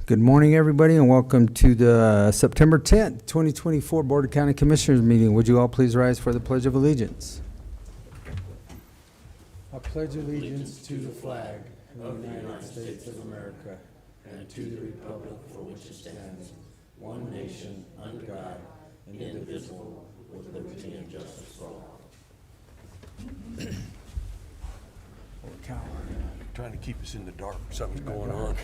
Good morning, everybody, and welcome to the September 10th, 2024 Board of County Commissioners meeting. Would you all please rise for the Pledge of Allegiance? I pledge allegiance to the flag of the United States of America and to the republic for which it stands, one nation, under God, indivisible, with liberty and justice for all. Trying to keep us in the dark. Something's going on.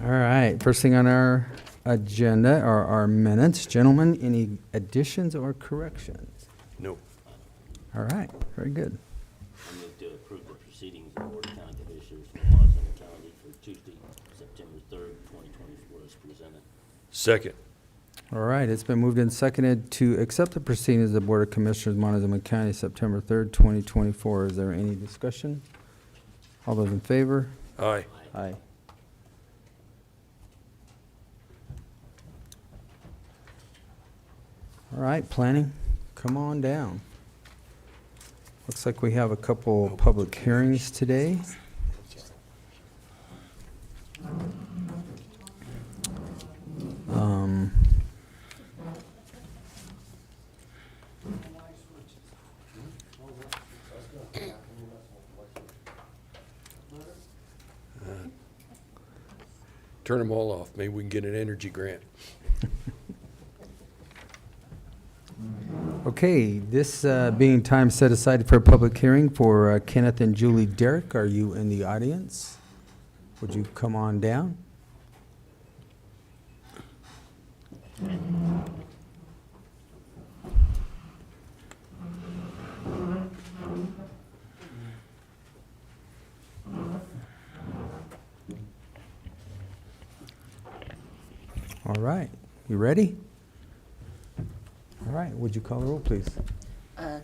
All right, first thing on our agenda are our minutes. Gentlemen, any additions or corrections? No. All right, very good. I move to approve the proceedings of the Board of County Commissioners for Montezuma County for Tuesday, September 3rd, 2024 as presented. Second. All right, it's been moved and seconded to accept the proceedings of the Board of Commissioners, Montezuma County, September 3rd, 2024. Is there any discussion? All those in favor? Aye. Aye. All right, planning, come on down. Looks like we have a couple public hearings today. Turn them all off. Maybe we can get an energy grant. Okay, this being time set aside for a public hearing for Kenneth and Julie Derrick. Are you in the audience? Would you come on down? All right, you ready? All right, would you call the roll, please?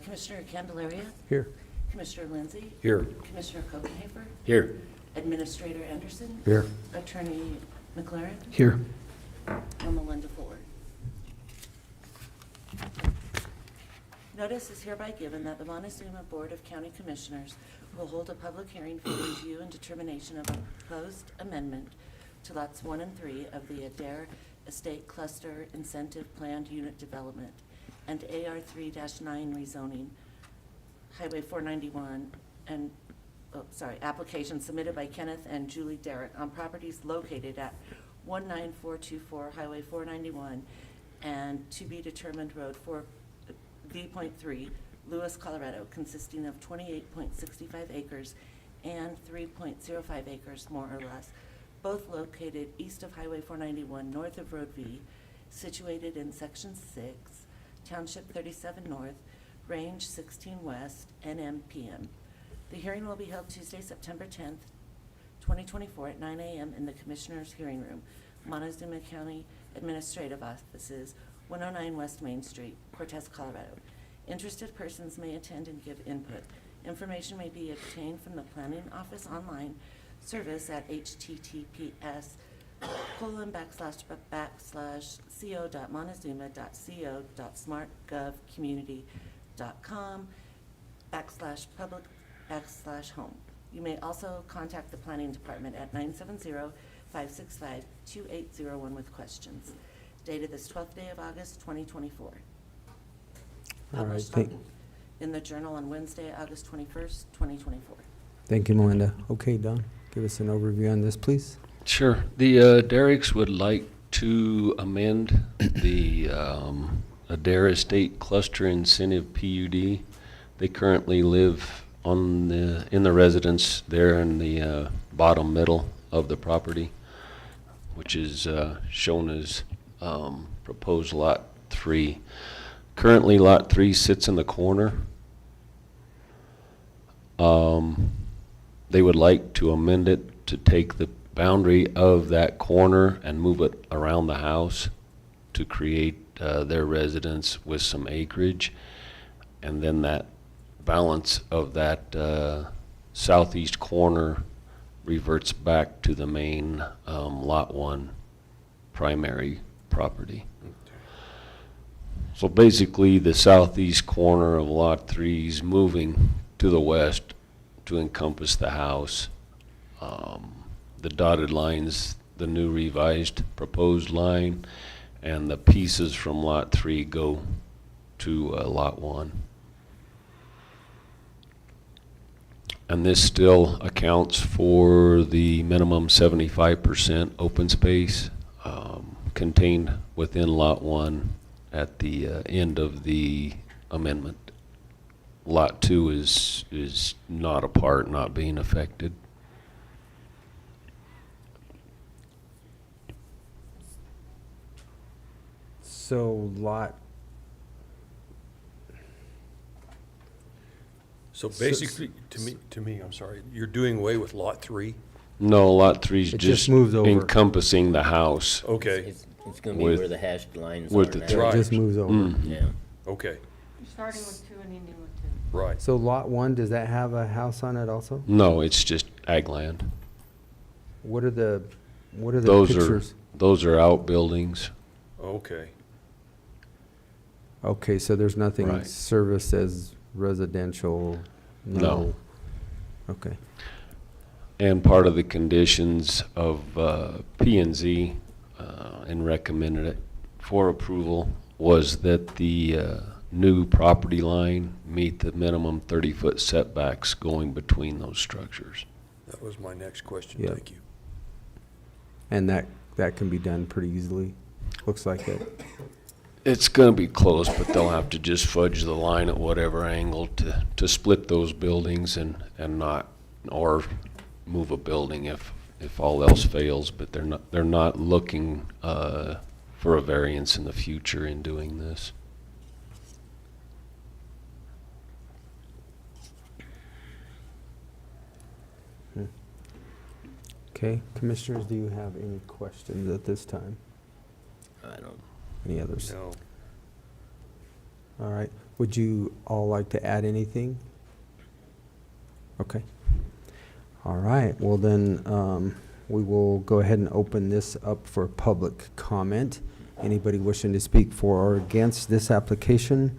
Commissioner Candelaria, Here. Commissioner Lindsay, Here. Commissioner Copenhaver, Here. Administrator Anderson, Here. Attorney McLaren, Here. and Melinda Ford. Notice is hereby given that the Montezuma Board of County Commissioners will hold a public hearing for review and determination of a proposed amendment to lots 1 and 3 of the Adair Estate Cluster Incentive Planned Unit Development and AR 3-9 rezoning, Highway 491, and, application submitted by Kenneth and Julie Derrick on properties located at 19424 Highway 491 and to be determined Road V.3, Lewis, Colorado, consisting of 28.65 acres and 3.05 acres, more or less, both located east of Highway 491, north of Road V, situated in Section 6, Township 37 North, Range 16 West, N.M.P.M. The hearing will be held Tuesday, September 10th, 2024 at 9 a.m. in the Commissioners' Hearing Room, Montezuma County Administrative Offices, 109 West Main Street, Cortez, Colorado. Interested persons may attend and give input. Information may be obtained from the Planning Office online service at https://co.montezuma.co.smartgovcommunity.com/public/home. You may also contact the Planning Department at 970-565-2801 with questions. Dated this 12th day of August, 2024. All right, Published in the Journal on Wednesday, August 21st, 2024. thank you, Melinda. Okay, Don, give us an overview on this, please. Sure. The Derricks would like to amend the Adair Estate Cluster Incentive PUD. They currently live in the residence there in the bottom middle of the property, which is shown as proposed Lot 3. Currently, Lot 3 sits in the corner. They would like to amend it to take the boundary of that corner and move it around the house to create their residence with some acreage. And then that balance of that southeast corner reverts back to the main Lot 1 primary property. So basically, the southeast corner of Lot 3 is moving to the west to encompass the house. The dotted line's the new revised proposed line, and the pieces from Lot 3 go to Lot 1. And this still accounts for the minimum 75% open space contained within Lot 1 at the end of the amendment. Lot 2 is not a part, not being affected. So So basically, to me, I'm sorry, you're doing away with Lot 3? No, Lot 3 is It just just moves over. encompassing the house. Okay, It's gonna be With- where the hashed lines with are the now. it Right. just moves over. Mm. Yeah. okay, You're starting with 2 and ending with 2. right. So lot 1, does that have a house on it also? No, it's just ag land. What are the Those pictures? Those are outbuildings. Okay, Okay, so there's nothing Right. serviced as residential? No. Okay. And part of the conditions of P&Z and recommended it for approval was that the new property line meet the minimum 30-foot setbacks going between those structures. that was my next question, Yeah. thank you. And that can be done pretty easily, looks like it. It's going to be close, but they'll have to just fudge the line at whatever angle to split those buildings and not, or move a building if all else fails. But they're not looking for a variance in the future in doing this. Okay, commissioners, do you have any questions at this time? I don't, Any others? No, All right, would you all like to add anything? Okay. All right, well then, we will go ahead and open this up for public comment. Anybody wishing to speak for or against this application,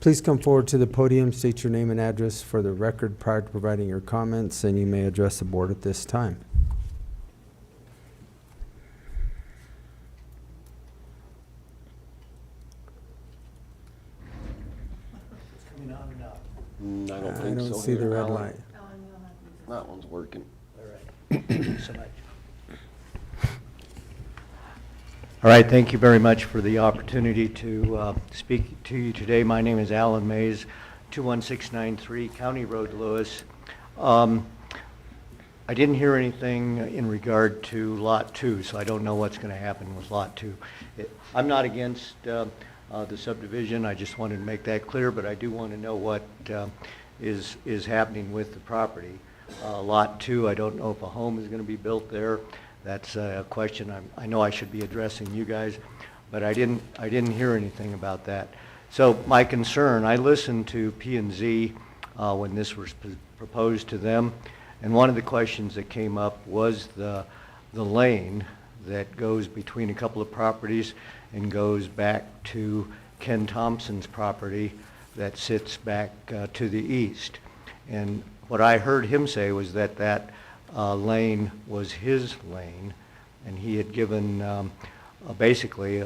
please come forward to the podium, state your name and address for the record prior to providing your comments, and you may address the board at this time. I don't I think so. don't see the here, red Alan. light. That one's working. All right, thank you very much for the opportunity to speak to you today. My name is Alan Mays, 21693 County Road, Lewis. I didn't hear anything in regard to Lot 2, so I don't know what's going to happen with Lot 2. I'm not against the subdivision, I just wanted to make that clear, but I do want to know what is happening with the property. Lot 2, I don't know if a home is going to be built there. That's a question I know I should be addressing you guys, but I didn't hear anything about that. So my concern, I listened to P&Z when this was proposed to them, and one of the questions that came up was the lane that goes between a couple of properties and goes back to Ken Thompson's property that sits back to the east. And what I heard him say was that lane was his lane, and he had given basically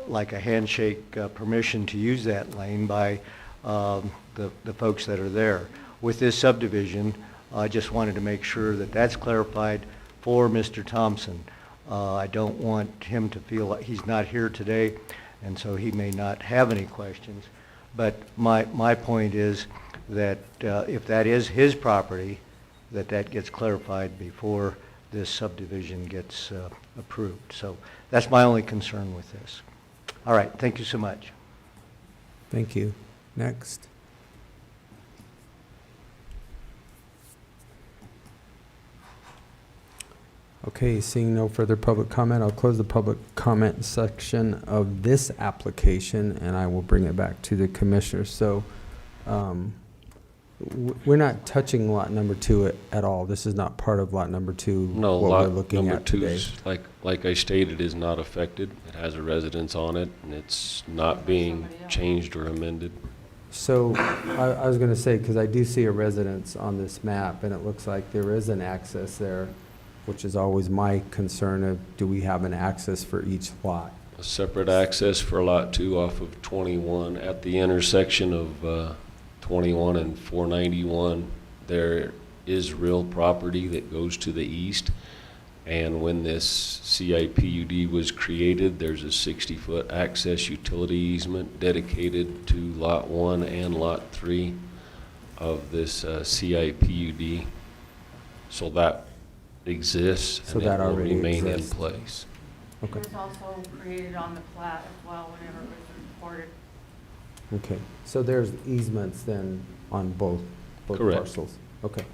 like a handshake permission to use that lane by the folks that are there. With this subdivision, I just wanted to make sure that that's clarified for Mr. Thompson. I don't want him to feel like he's not here today, and so he may not have any questions. But my point is that if that is his property, that gets clarified before this subdivision gets approved. So that's my only concern with this. All right, thank you so much. Thank you. Next. Okay, seeing no further public comment, I'll close the public comment section of this application, and I will bring it back to the commissioners. So, we're not touching lot number 2 at all. This is not part of lot number 2. No, what lot we're looking number at 2 today. is, like I stated, is not affected. It has a residence on it, and it's not being changed or amended. So, I was gonna say, because I do see a residence on this map, and it looks like there is an access there. which is always my concern of, do we have an access for each lot? A separate access for Lot 2 off of 21 at the intersection of 21 and 491. There is real property that goes to the east, and when this CIPUD was created, there's a 60-foot access utility easement dedicated to Lot 1 and Lot 3 of this CIPUD. So that exists, So and that it will already remain in exists. place. Okay, It was also created on the plat as well whenever it was recorded. okay. So there's easements then on both Correct. parcels? Okay.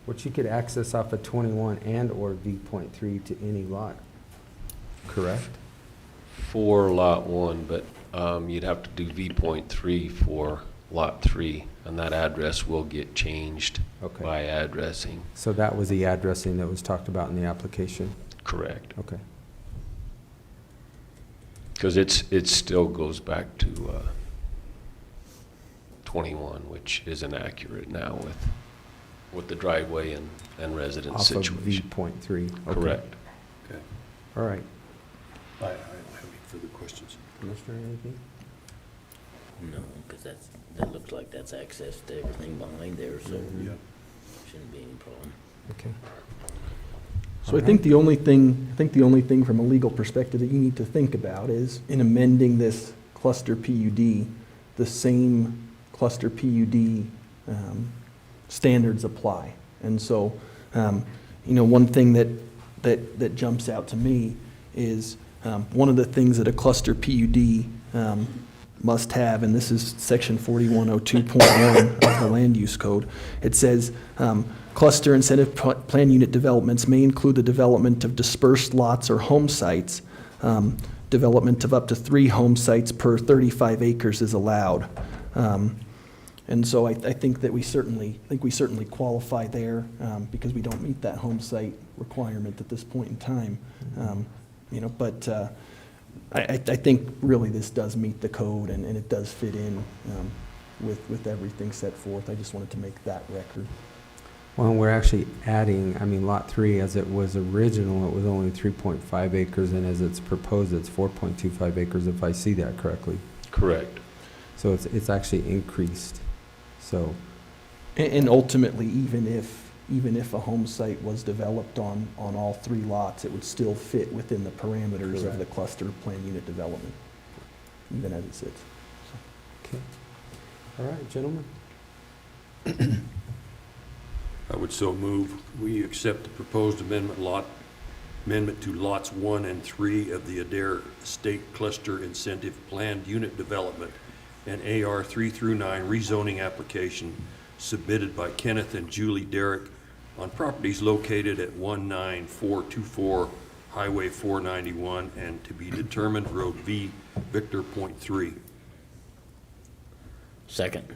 Which you could access off of 21 and/or V.3 to any lot, correct? For Lot 1, but you'd have to do V.3 for Lot 3, and that address will get changed Okay. by addressing. So that was the addressing that was talked about in the application? Correct. Okay. Because it still goes back to 21, which is inaccurate now with the driveway and residence Off of situation. V.3? Okay. Correct. Okay. All right. I don't have any further questions. Commissioner, anything? No, because that looks like that's access to everything behind there, so Yeah. shouldn't be any problem. Okay. So I think the only thing from a legal perspective that you need to think about is in amending this cluster PUD, the same cluster PUD standards apply. And so, one thing that jumps out to me is one of the things that a cluster PUD must have, and this is section 4102.1 of the land use code. It says, cluster incentive plan unit developments may include the development of dispersed lots or home sites. Development of up to 3 home sites per 35 acres is allowed. And so I think that we certainly qualify there because we don't meet that home site requirement at this point in time. But I think really this does meet the code and it does fit in with everything set forth. I just wanted to make that record. Well, we're actually adding, Lot 3, as it was original, it was only 3.5 acres, and as it's proposed, it's 4.25 acres, if I see that correctly. Correct. So it's actually increased, so. And ultimately, even if a home site was developed on all 3 lots, it would still fit within the parameters of the cluster plan unit development, even as it sits. Okay. All right, gentlemen. I would so move, we accept the proposed amendment to lots 1 and 3 of the Adair Estate Cluster Incentive Planned Unit Development and AR 3 through 9 rezoning application submitted by Kenneth and Julie Derrick on properties located at 19424 Highway 491 and to be determined Road V, Victor .3. Second.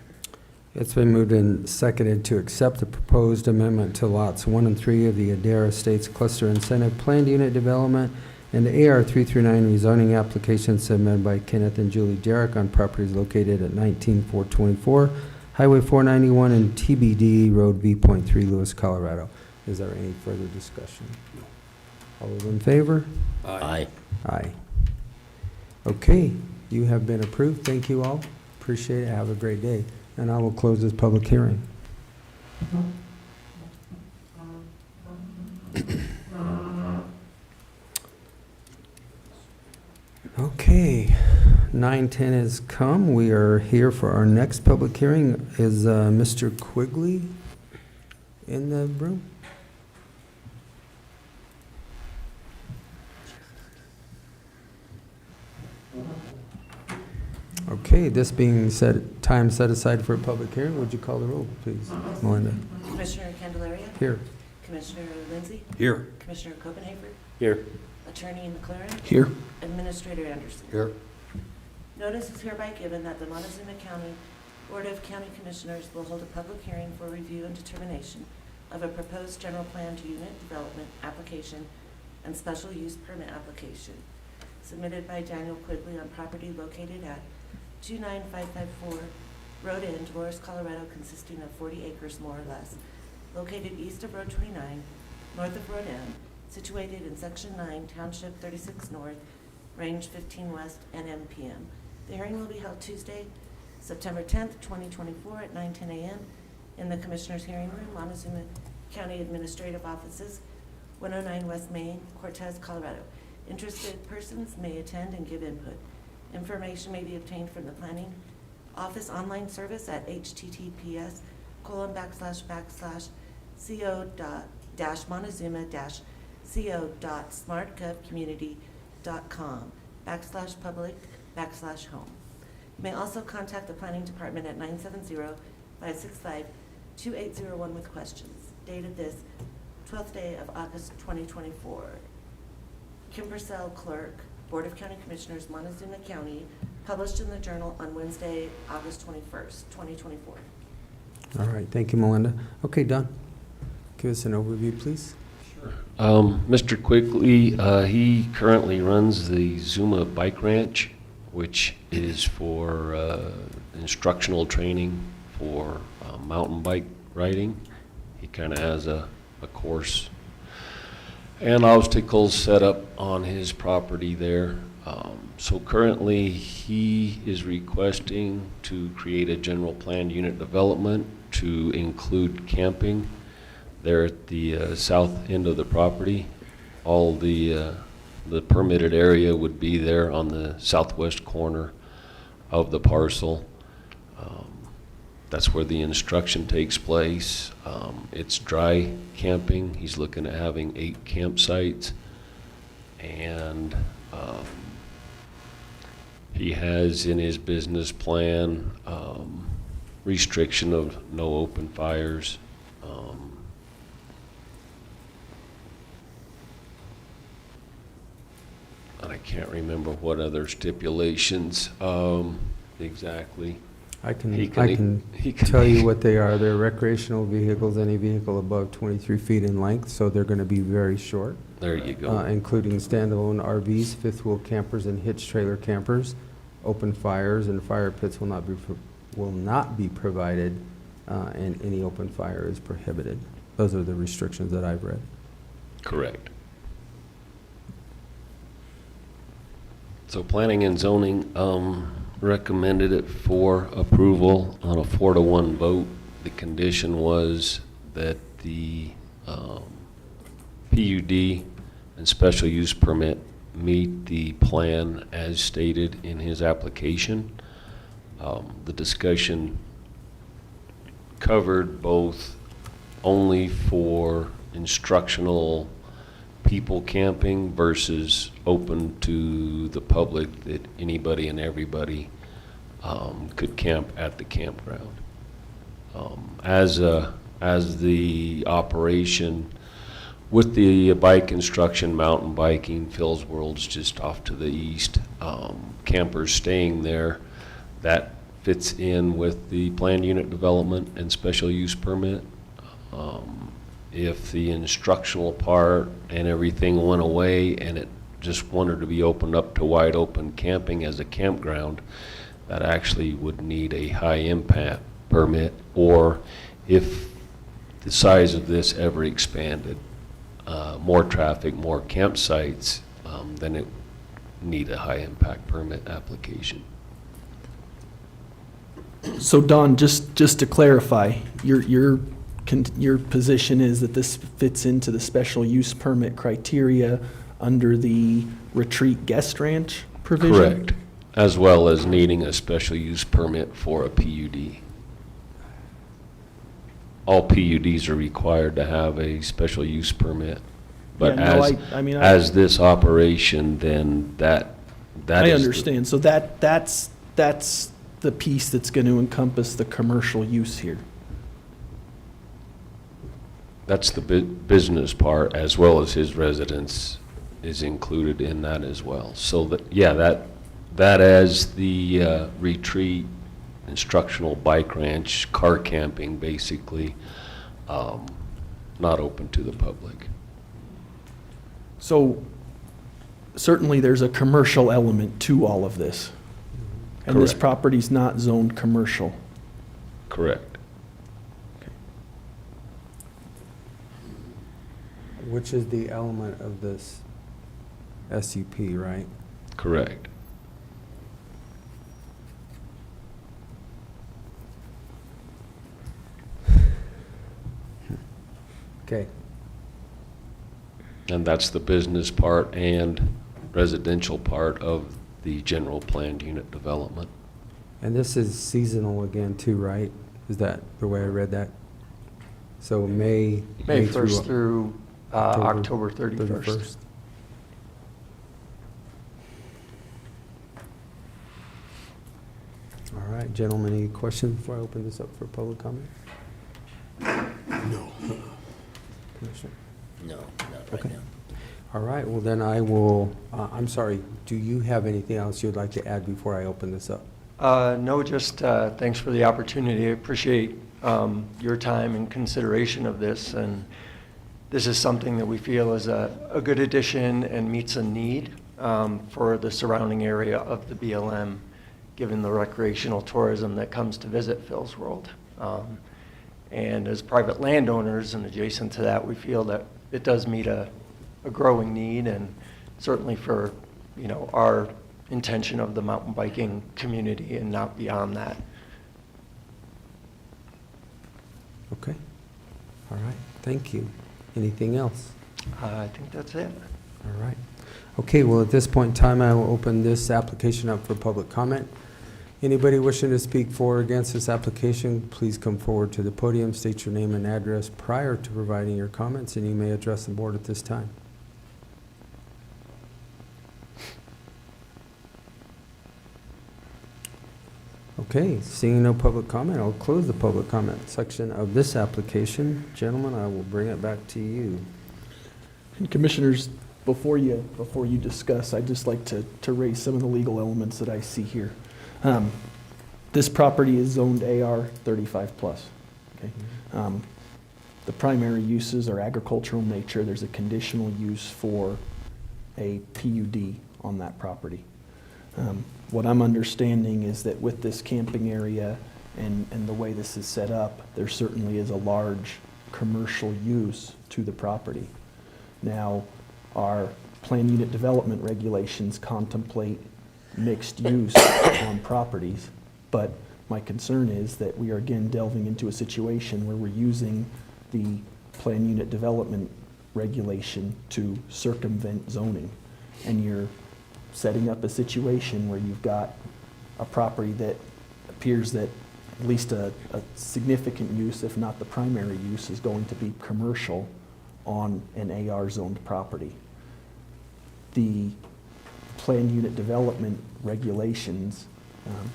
It's been moved and seconded to accept the proposed amendment to lots 1 and 3 of the Adair Estates Cluster Incentive Planned Unit Development and the AR 3 through 9 rezoning application submitted by Kenneth and Julie Derrick on properties located at 19424 Highway 491 and TBD Road V.3, Lewis, Colorado. Is there any further discussion? All those in favor? Aye. Aye. Okay, you have been approved. Thank you all. Appreciate it. Have a great day. And I will close this public hearing. Okay, 9:10 has come. We are here for our next public hearing. Is Mr. Quigley in the room? Okay, this being said, time set aside for a public hearing, would you call the roll, please, Melinda? Commissioner Candelaria? Here. Commissioner Lindsey? Here. Commissioner Copenhaver? Here. Attorney McLaren? Here. Administrator Anderson? Here. Notice is hereby given that the Montezuma County Board of County Commissioners will hold a public hearing for review and determination of a proposed general plan to unit development application and special use permit application submitted by Daniel Quigley on property located at 29554 Road End, Dolores, Colorado, consisting of 40 acres more or less, located east of Road 29, north of Road M, situated in Section 9, Township 36 North, Range 15 West, N.M.P.M. The hearing will be held Tuesday, September 10th, 2024, at 9:10 a.m. in the Commissioners' Hearing Room, Montezuma County Administrative Offices, 109 West Main, Cortez, Colorado. Interested persons may attend and give input. Information may be obtained from the Planning Office online service at https://co-montezuma-co.smartgovcommunity.com/public/home. You may also contact the Planning Department at 970-565-2801 with questions. Dated this 12th day of August 2024. Kim Purcell, Clerk, Board of County Commissioners, Montezuma County, published in the Journal on Wednesday, August 21st, 2024. All right, thank you, Melinda. Okay, Don, give us an overview, please. Mr. Quigley, he currently runs the Zuma Bike Ranch, which is for instructional training for mountain bike riding. He kind of has a course and obstacles set up on his property there. So currently, he is requesting to create a general plan unit development to include camping there at the south end of the property. All the permitted area would be there on the southwest corner of the parcel. That's where the instruction takes place. It's dry camping. He's looking at having 8 campsites, and he has in his business plan restriction of no open fires. And I can't remember what other stipulations exactly. I can He can tell you what they are. They're recreational vehicles, any vehicle above 23 feet in length, so they're going to be very short. There you go. Including standalone RVs, fifth wheel campers, and hitch trailer campers. Open fires and fire pits will not be provided, and any open fire is prohibited. Those are the restrictions that I've read. Correct. So planning and zoning recommended it for approval on a 4-to-1 vote. The condition was that the PUD and special use permit meet the plan as stated in his application. The discussion covered both only for instructional people camping versus open to the public, that anybody and everybody could camp at the campground. As the operation with the bike instruction, mountain biking, Phil's World's just off to the east, campers staying there, that fits in with the planned unit development and special use permit. If the instructional part and everything went away and it just wanted to be opened up to wide open camping as a campground, that actually would need a high impact permit, or if the size of this ever expanded, more traffic, more campsites, then it need a high impact permit application. So Don, just to clarify, your position is that this fits into the special use permit criteria under the retreat guest ranch provision? Correct, as well as needing a special use permit for a PUD. All PUDs are required to have a special use permit, but Yeah, no, as this operation, then that I is understand. So that's the piece that's going to encompass the commercial use here. That's the business part, as well as his residence is included in that as well. So that as the retreat, instructional bike ranch, car camping, basically, not open to the public. So certainly there's a commercial element to all of this. And this Correct. property's not zoned commercial. Correct. which is the element of this SUP, right? Correct. Okay. And that's the business part and residential part of the general planned unit development. And this is seasonal again too, right? Is that the way I read that? So May 1st through October 31st. 31st. All right, gentlemen, any questions before I open this up for public comment? No. Commissioner? No, not right Okay. now. All right, well then I will, I'm sorry, do you have anything else you'd like to add before I open this up? No, just thanks for the opportunity. I appreciate your time and consideration of this, and this is something that we feel is a good addition and meets a need for the surrounding area of the BLM, given the recreational tourism that comes to visit Phil's World. And as private landowners and adjacent to that, we feel that it does meet a growing need, and certainly for, you know, our intention of the mountain biking community and not beyond that. Okay, all right, thank you. Anything else? I think that's it. All right. Okay, well, at this point in time, I will open this application up for public comment. Anybody wishing to speak for or against this application, please come forward to the podium, state your name and address prior to providing your comments, and you may address the board at this time. Okay, seeing no public comment, I'll close the public comment section of this application. Gentlemen, I will bring it back to you. And Commissioners, before you discuss, I'd just like to raise some of the legal elements that I see here. This property is zoned AR 35+. Okay? The primary uses are agricultural nature. There's a conditional use for a PUD on that property. What I'm understanding is that with this camping area and the way this is set up, there certainly is a large commercial use to the property. Now, our plan unit development regulations contemplate mixed use on properties, but my concern is that we are again delving into a situation where we're using the plan unit development regulation to circumvent zoning. And you're setting up a situation where you've got a property that appears that at least a significant use, if not the primary use, is going to be commercial on an AR zoned property. The plan unit development regulations,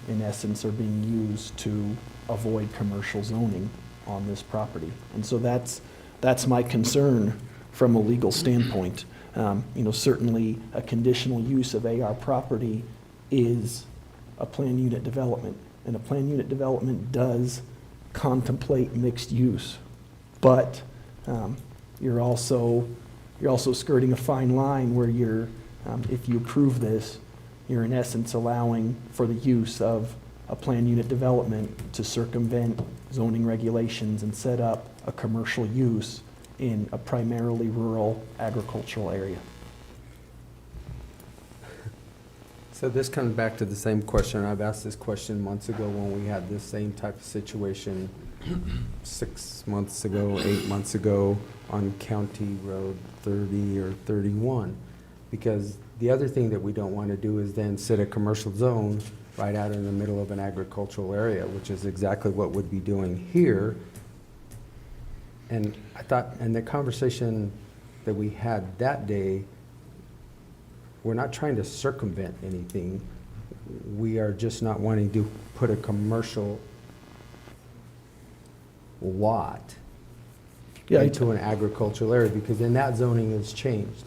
in essence, are being used to avoid commercial zoning on this property. And so that's my concern from a legal standpoint. Certainly a conditional use of AR property is a plan unit development, and a plan unit development does contemplate mixed use. But you're also skirting a fine line where you're, if you approve this, you're in essence allowing for the use of a plan unit development to circumvent zoning regulations and set up a commercial use in a primarily rural agricultural area. So this comes back to the same question. I've asked this question months ago when we had this same type of situation 6 months ago, 8 months ago on County Road 30 or 31. Because the other thing that we don't want to do is then set a commercial zone right out in the middle of an agricultural area, which is exactly what we'd be doing here. And I thought, and the conversation that we had that day, we're not trying to circumvent anything. We are just not wanting to put a commercial lot into an agricultural area, because then that zoning has changed.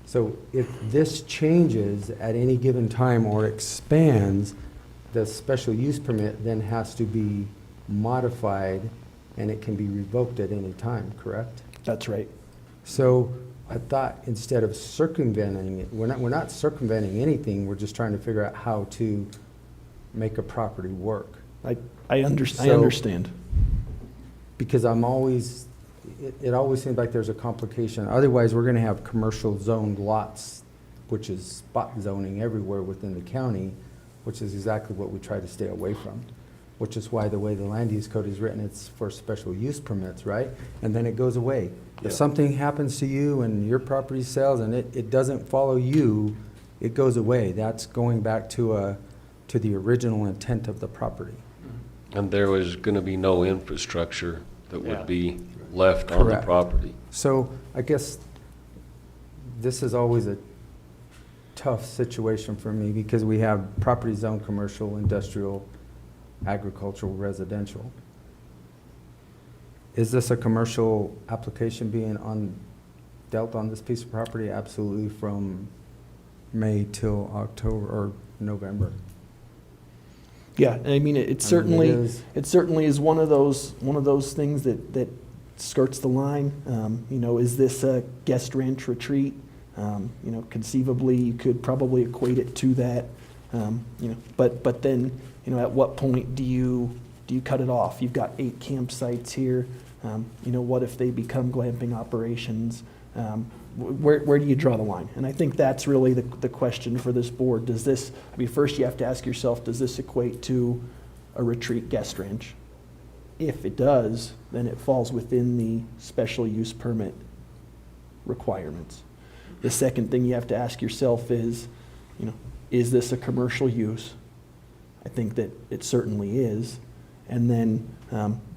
So if this changes at any given time or expands, the special use permit then has to be modified and it can be revoked at any time, correct? That's right. So I thought instead of circumventing it, we're not circumventing anything, we're just trying to figure out how to make a property work. I understand. Because I'm always, it always seems like there's a complication. Otherwise, we're gonna have commercial zoned lots, which is spot zoning everywhere within the county, which is exactly what we try to stay away from, which is why the way the land use code is written, it's for special use permits, right? And then it goes away. Yeah. If something happens to you and your property sells and it doesn't follow you, it goes away. That's going back to the original intent of the property. And there was gonna be no infrastructure that Yeah. would be left on the Correct. property. So I guess this is always a tough situation for me because we have property zone, commercial, industrial, agricultural, residential. Is this a commercial application being dealt on this piece of property? Absolutely, from May till October or November. Yeah, I mean, it I mean, certainly, it is- it certainly is one of those things that skirts the line. You know, is this a guest ranch retreat? You know, conceivably, you could probably equate it to that. You know, but then, you know, at what point do you cut it off? You've got 8 campsites here. You know, what if they become glamping operations? Where do you draw the line? And I think that's really the question for this board. Does this, I mean, first you have to ask yourself, does this equate to a retreat guest ranch? If it does, then it falls within the special use permit requirements. The second thing you have to ask yourself is, you know, is this a commercial use? I think that it certainly is. And then,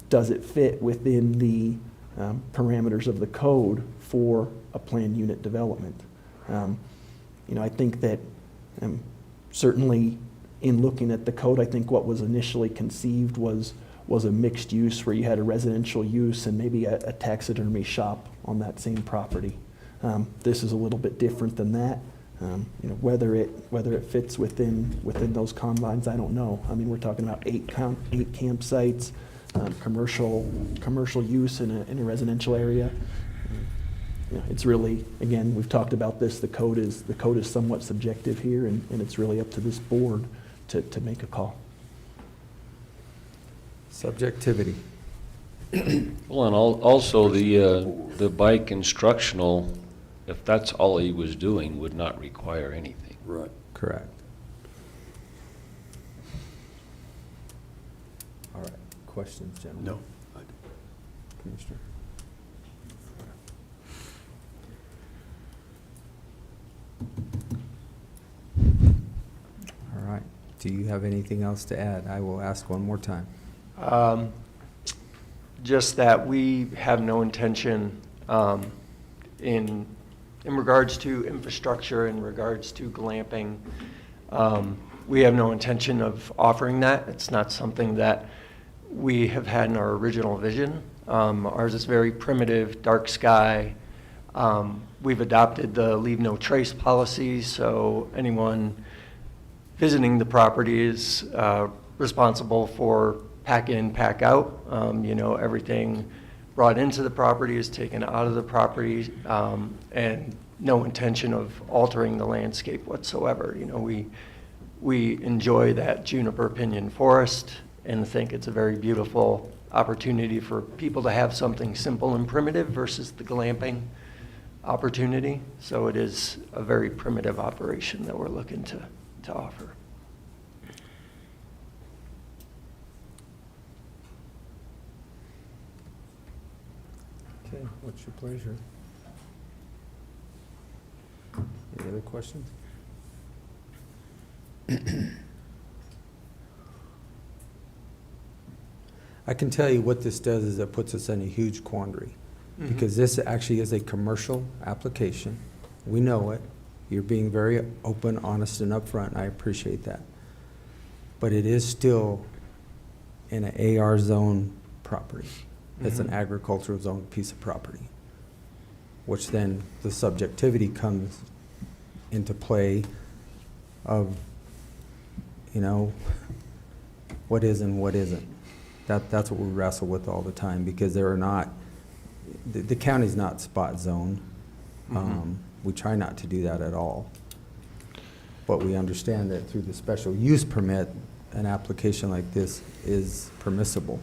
does it fit within the parameters of the code for a planned unit development? You know, I think that certainly in looking at the code, I think what was initially conceived was a mixed use where you had a residential use and maybe a taxidermy shop on that same property. This is a little bit different than that. You know, whether it fits within those confines, I don't know. I mean, we're talking about 8 campsites, commercial use in a residential area. You know, it's really, again, we've talked about this. The code is somewhat subjective here, and it's really up to this board to make a call. Subjectivity. Well, and also the bike instructional, if that's all he was doing, would not require anything. Right. Correct. All right, questions, gentlemen? No. Commissioner? All right, do you have anything else to add? I will ask one more time. Just that we have no intention in regards to infrastructure, in regards to glamping, we have no intention of offering that. It's not something that we have had in our original vision. Ours is very primitive, dark sky. We've adopted the leave no trace policy, so anyone visiting the property is responsible for pack in, pack out. You know, everything brought into the property is taken out of the property, and no intention of altering the landscape whatsoever. You know, we enjoy that juniper pinyon forest and think it's a very beautiful opportunity for people to have something simple and primitive versus the glamping opportunity. So it is a very primitive operation that we're looking to offer. Okay, what's your pleasure? Any other questions? I can tell you what this does is it puts us in a huge quandary. Because this actually is a commercial application. We know it. You're being very open, honest, and upfront, and I appreciate that. But it is still in an AR zone property. It's an agricultural zone piece of property, which then the subjectivity comes into play of, you know, what is and what isn't. That's what we wrestle with all the time, because there are not, the county's not spot zone. We try not to do that at all. But we understand that through the special use permit, an application like this is permissible.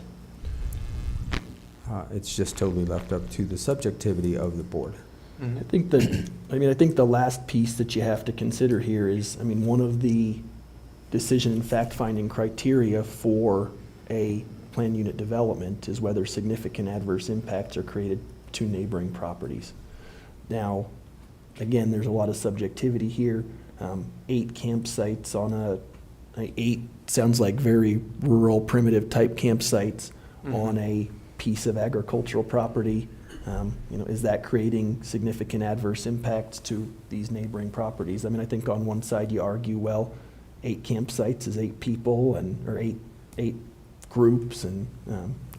It's just totally left up to the subjectivity of the board. I think I think the last piece that you have to consider here is, one of the decision and fact-finding criteria for a planned unit development is whether significant adverse impacts are created to neighboring properties. Now, again, there's a lot of subjectivity here. 8 campsites on 8 sounds like very rural, primitive type campsites on a piece of agricultural property. Is that creating significant adverse impacts to these neighboring properties? I think on one side you argue, well, 8 campsites is 8 people or eight groups, and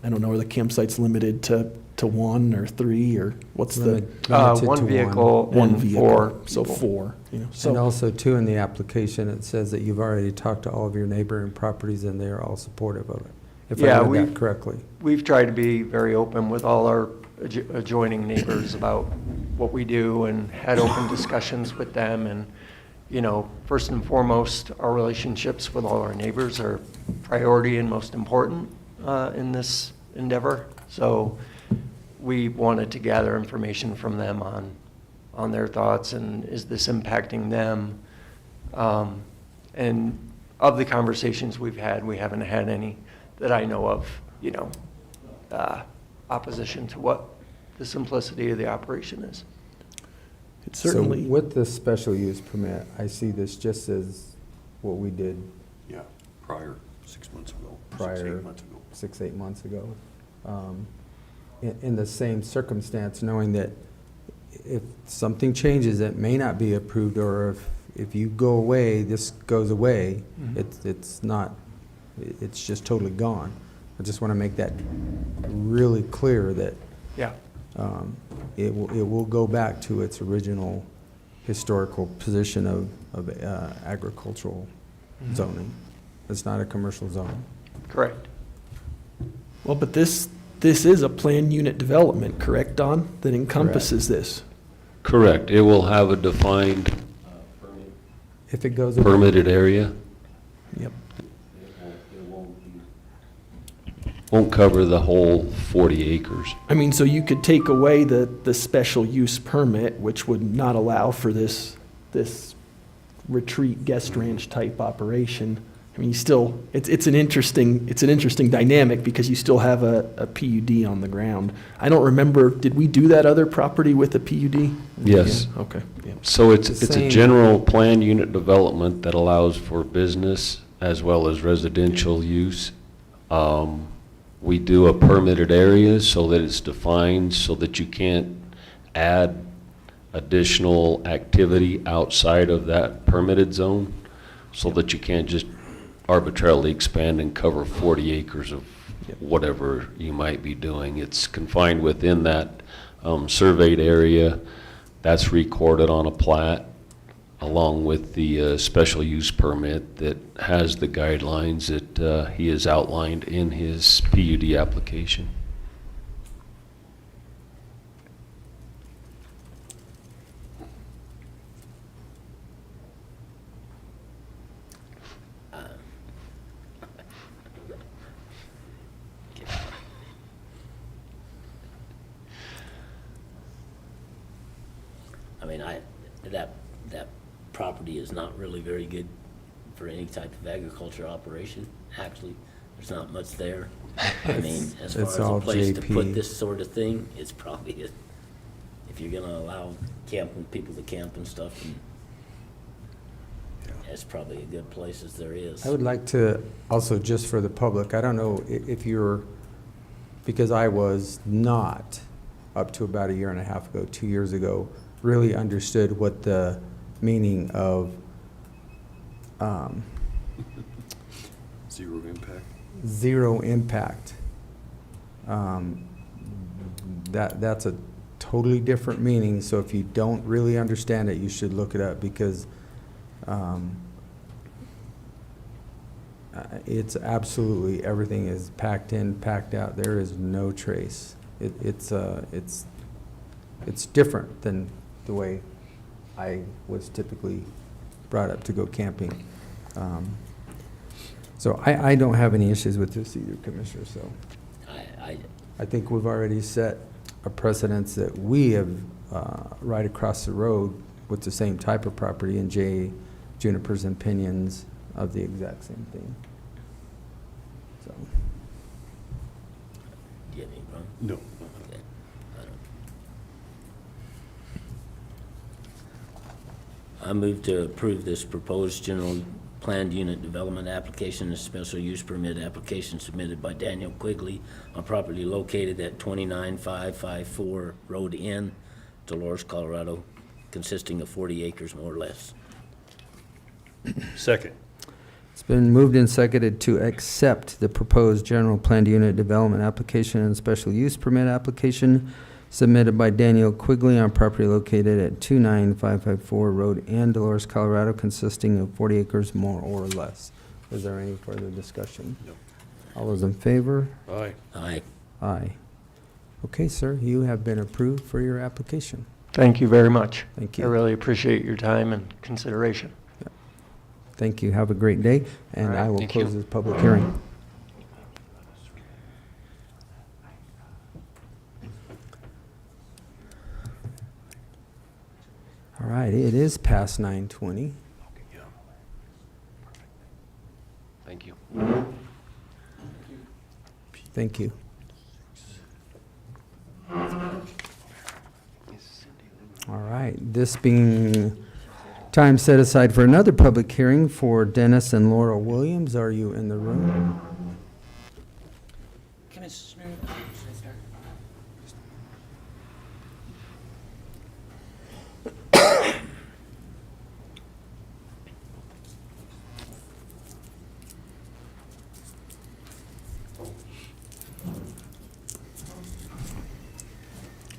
I don't know, are the campsites limited to 1 or 3, or what's Limited to One vehicle one and vehicle? 4 So people. 4, And so, also, too, in the application, it says that you've already talked to all of your neighboring properties and they're all supportive of it, if I Yeah, read we've- that correctly. We've tried to be very open with all our adjoining neighbors about what we do and had open discussions with them. And, first and foremost, our relationships with all our neighbors are priority and most important in this endeavor. So we wanted to gather information from them on their thoughts and is this impacting them? And of the conversations we've had, we haven't had any that I know of, opposition to what the simplicity of the operation is. it's certainly. So with the special use permit, I see this just as what we did Yeah, prior, 6 months ago, Prior. 6, 8 months ago. 6, 8 months ago. In the same circumstance, knowing that if something changes, it may not be approved, or if you go away, this goes away. It's not, it's just totally gone. I just want to make that really clear that Yeah. it will go back to its original historical position of agricultural zoning. It's not a commercial zone. Correct. Well, but this is a planned unit development, correct, Don? That encompasses this. Correct. It will have a defined If it goes away, permitted area. Yep. Won't cover the whole 40 acres. So you could take away the special use permit, which would not allow for this retreat guest ranch type operation. You still, it's an interesting dynamic because you still have a PUD on the ground. I don't remember, did we do that other property with a PUD? Yes. Yeah, okay, yeah. So it's The a same. general planned unit development that allows for business as well as residential use. We do a permitted area so that it's defined, so that you can't add additional activity outside of that permitted zone, so that you can't just arbitrarily expand and cover 40 acres of whatever you might be doing. It's confined within that surveyed area. That's recorded on a plat, along with the special use permit that has the guidelines that he has outlined in his PUD application. That property is not really very good for any type of agriculture operation. Actually, there's not much there. As far It's as all a place to JP. put this sort of thing, it's probably, if you're gonna allow people to camp and stuff, and it's probably a good place as there is. I would like to, also just for the public, I don't know if you're, because I was not, up to about a year and a half ago, 2 years ago, really understood what the meaning of Zero impact. zero impact. That's a totally different meaning, so if you don't really understand it, you should look it up, because it's absolutely, everything is packed in, packed out. There is no trace. It's different than the way I was typically brought up to go camping. So I don't have any issues with this either, Commissioner, so. I think we've already set a precedence that we have right across the road with the same type of property in J. Juniper's and Pinions of the exact same thing. So, Do you have any problem? No. Okay. I move to approve this proposed general planned unit development application and special use permit application submitted by Daniel Quigley on property located at 29554 Road N, Dolores, Colorado, consisting of 40 acres more or less. Second. it's been moved and seconded to accept the proposed general planned unit development application and special use permit application submitted by Daniel Quigley on property located at 29554 Road N, Dolores, Colorado, consisting of 40 acres more or less. Is there any further discussion? No. All those in favor? Aye. Aye. Aye. Okay, sir, you have been approved for your application. Thank you very much. Thank I you. really appreciate your time and consideration. Thank you. Have a great day, and All right, I will thank you. close this public hearing. All right, it is past 9:20. Thank you. Thank you. All right, this being time set aside for another public hearing for Dennis and Laura Williams. Are you in the room? Commissioner, should I start?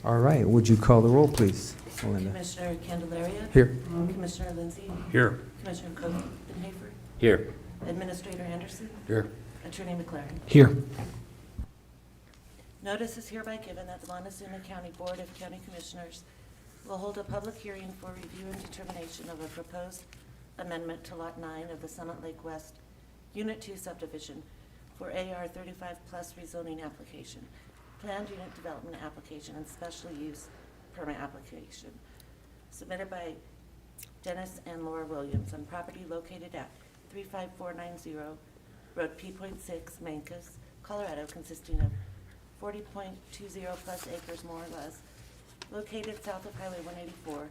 All right, would you call the roll, please, Melinda? Commissioner Candelaria? Here. Commissioner Lindsay? Here. Commissioner Copenhaver? Here. Administrator Anderson? Here. Attorney McLaren? Here. Notice is hereby given that the Montezuma County Board of County Commissioners will hold a public hearing for review and determination of a proposed amendment to Lot 9 of the Summit Lake West Unit 2 subdivision for AR 35 plus rezoning application, planned unit development application, and special use permit application submitted by Dennis and Laura Williams on property located at 35490 Road P.6, Mancos, Colorado, consisting of 40.20 plus acres more or less, located south of Highway 184,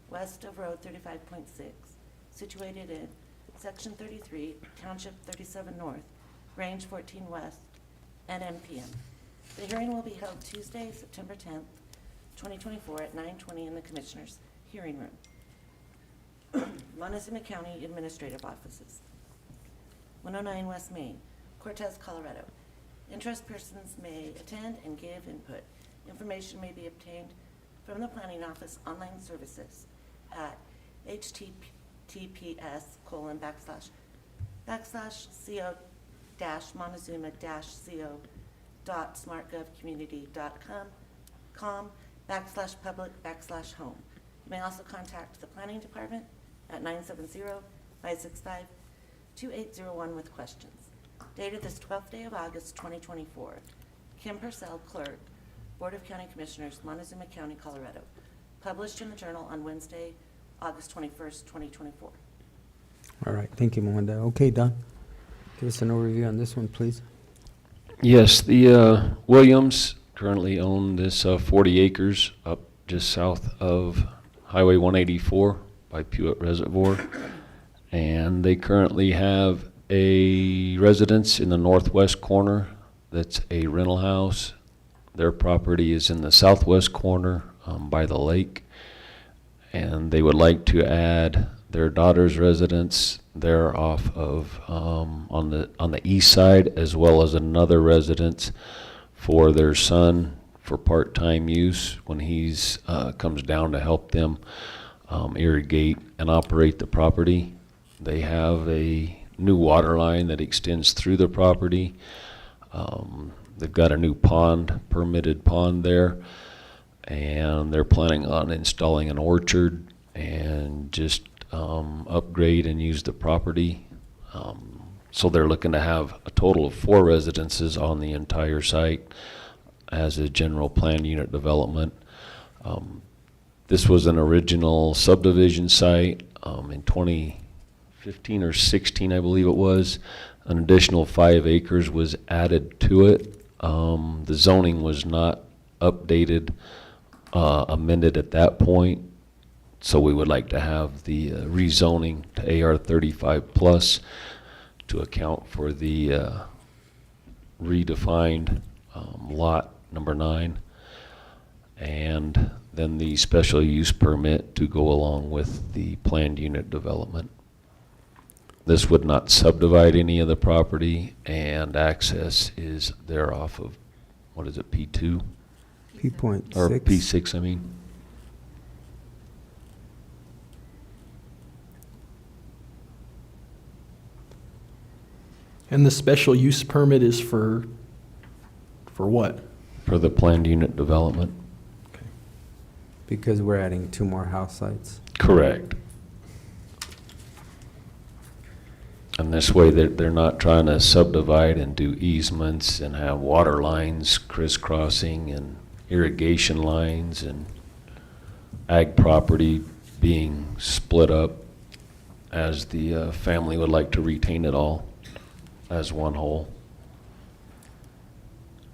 west of Road 35.6, situated in Section 33, Township 37 North, Range 14 West, N.M.P.M. The hearing will be held Tuesday, September 10th, 2024 at 9:20 in the Commissioners' hearing room. Montezuma County Administrative Offices, 109 West Main, Cortez, Colorado. Interest persons may attend and give input. Information may be obtained from the Planning Office online services at https://co-montezuma-co.smartgovcommunity.com/public/home. You may also contact the Planning Department at 970-565-2801 with questions. Dated this 12th day of August, 2024. Kim Purcell, Clerk, Board of County Commissioners, Montezuma County, Colorado. Published in the Journal on Wednesday, August 21st, 2024. All right, thank you, Melinda. Okay, Don, give us an overview on this one, please. Yes, the Williams currently own this 40 acres up just south of Highway 184 by Puett Reservoir. And they currently have a residence in the northwest corner that's a rental house. Their property is in the southwest corner by the lake. And they would like to add their daughter's residence there off of on the east side, as well as another residence for their son for part-time use when he's comes down to help them irrigate and operate the property. They have a new water line that extends through the property. They've got a new pond, permitted pond there, and they're planning on installing an orchard and just upgrade and use the property. So they're looking to have a total of 4 residences on the entire site, as a general plan unit development. This was an original subdivision site in 2015 or 16, I believe it was. An additional 5 acres was added to it. The zoning was not updated, amended at that point. So we would like to have the rezoning to AR 35 plus to account for the redefined lot number 9, and then the special use permit to go along with the planned unit development. This would not subdivide any of the property, and access is there off of, what is it, P2? P.6. Or P6, I mean. And the special use permit is for what? For the planned unit development. Because we're adding 2 more house sites. Correct. And this way, they're not trying to subdivide and do easements and have water lines crisscrossing and irrigation lines and ag property being split up, as the family would like to retain it all as one whole.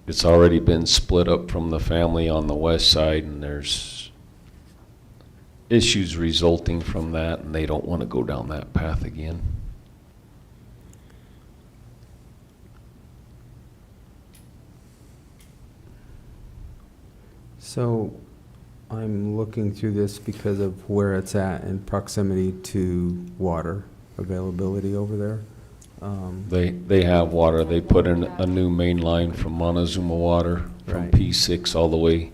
It's already been split up from the family on the west side, and there's issues resulting from that, and they don't want to go down that path again. So I'm looking through this because of where it's at in proximity to water availability over there. They have water. They put in a new main line from Montezuma water from Right. P6 all the way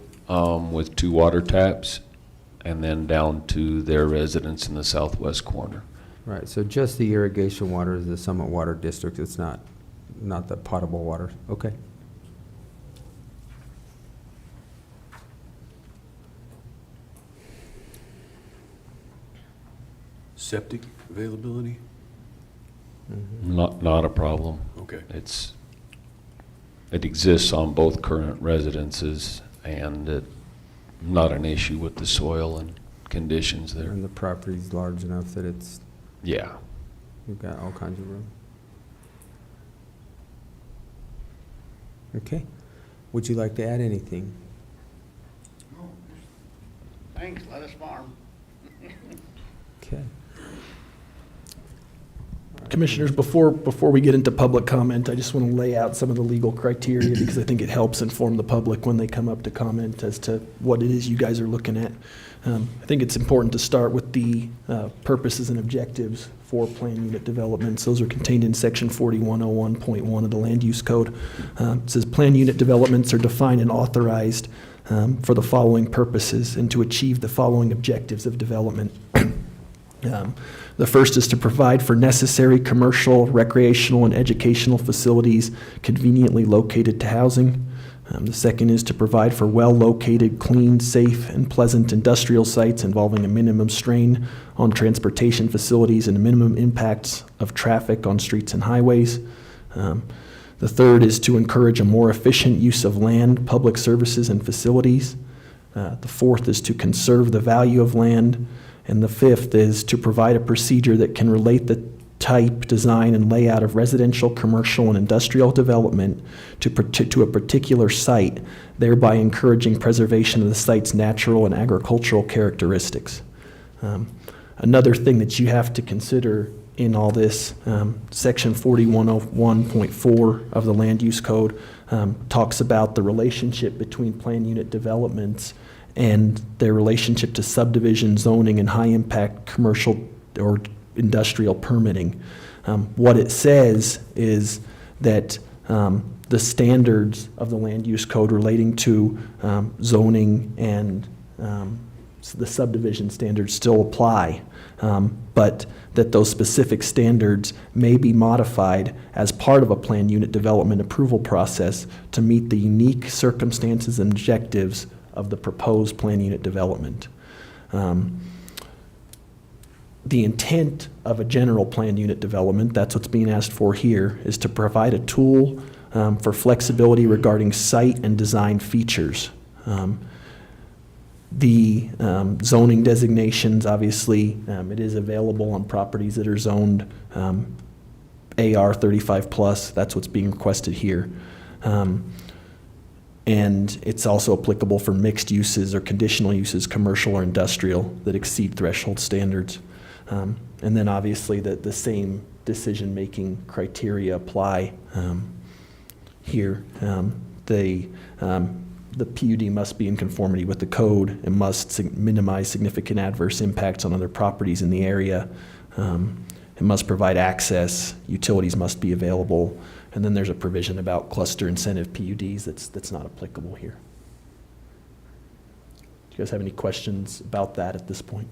with 2 water taps, and then down to their residence in the southwest corner. Right, so just the irrigation water is the Summit Water District. It's not the potable water. Okay. Septic availability? Not a problem. Okay. It exists on both current residences, and not an issue with the soil and conditions there. And the property's large enough that Yeah. you've got all kinds of room. Okay. Would you like to add anything? Thanks, let us farm. Okay. Commissioners, before we get into public comment, I just want to lay out some of the legal criteria because I think it helps inform the public when they come up to comment as to what it is you guys are looking at. I think it's important to start with the purposes and objectives for plan unit developments. Those are contained in section 4101.1 of the Land Use Code. It says plan unit developments are defined and authorized for the following purposes and to achieve the following objectives of development. The first is to provide for necessary commercial, recreational, and educational facilities conveniently located to housing. The second is to provide for well-located, clean, safe, and pleasant industrial sites involving a minimum strain on transportation facilities and minimum impacts of traffic on streets and highways. The third is to encourage a more efficient use of land, public services, and facilities. The fourth is to conserve the value of land. And the fifth is to provide a procedure that can relate the type, design, and layout of residential, commercial, and industrial development to a particular site, thereby encouraging preservation of the site's natural and agricultural characteristics. Another thing that you have to consider in all this, section 4101.4 of the Land Use Code talks about the relationship between plan unit developments and their relationship to subdivision zoning and high-impact commercial or industrial permitting. What it says is that the standards of the Land Use Code relating to zoning and the subdivision standards still apply, but that those specific standards may be modified as part of a plan unit development approval process to meet the unique circumstances and objectives of the proposed plan unit development. The intent of a general plan unit development, that's what's being asked for here, is to provide a tool for flexibility regarding site and design features. The zoning designations, obviously, it is available on properties that are zoned AR 35 plus. That's what's being requested here. And it's also applicable for mixed uses or conditional uses, commercial or industrial, that exceed threshold standards. And then obviously the same decision-making criteria apply here. The PUD must be in conformity with the code and must minimize significant adverse impacts on other properties in the area. It must provide access, utilities must be available, and then there's a provision about cluster incentive PUDs that's not applicable here. Do you guys have any questions about that at this point?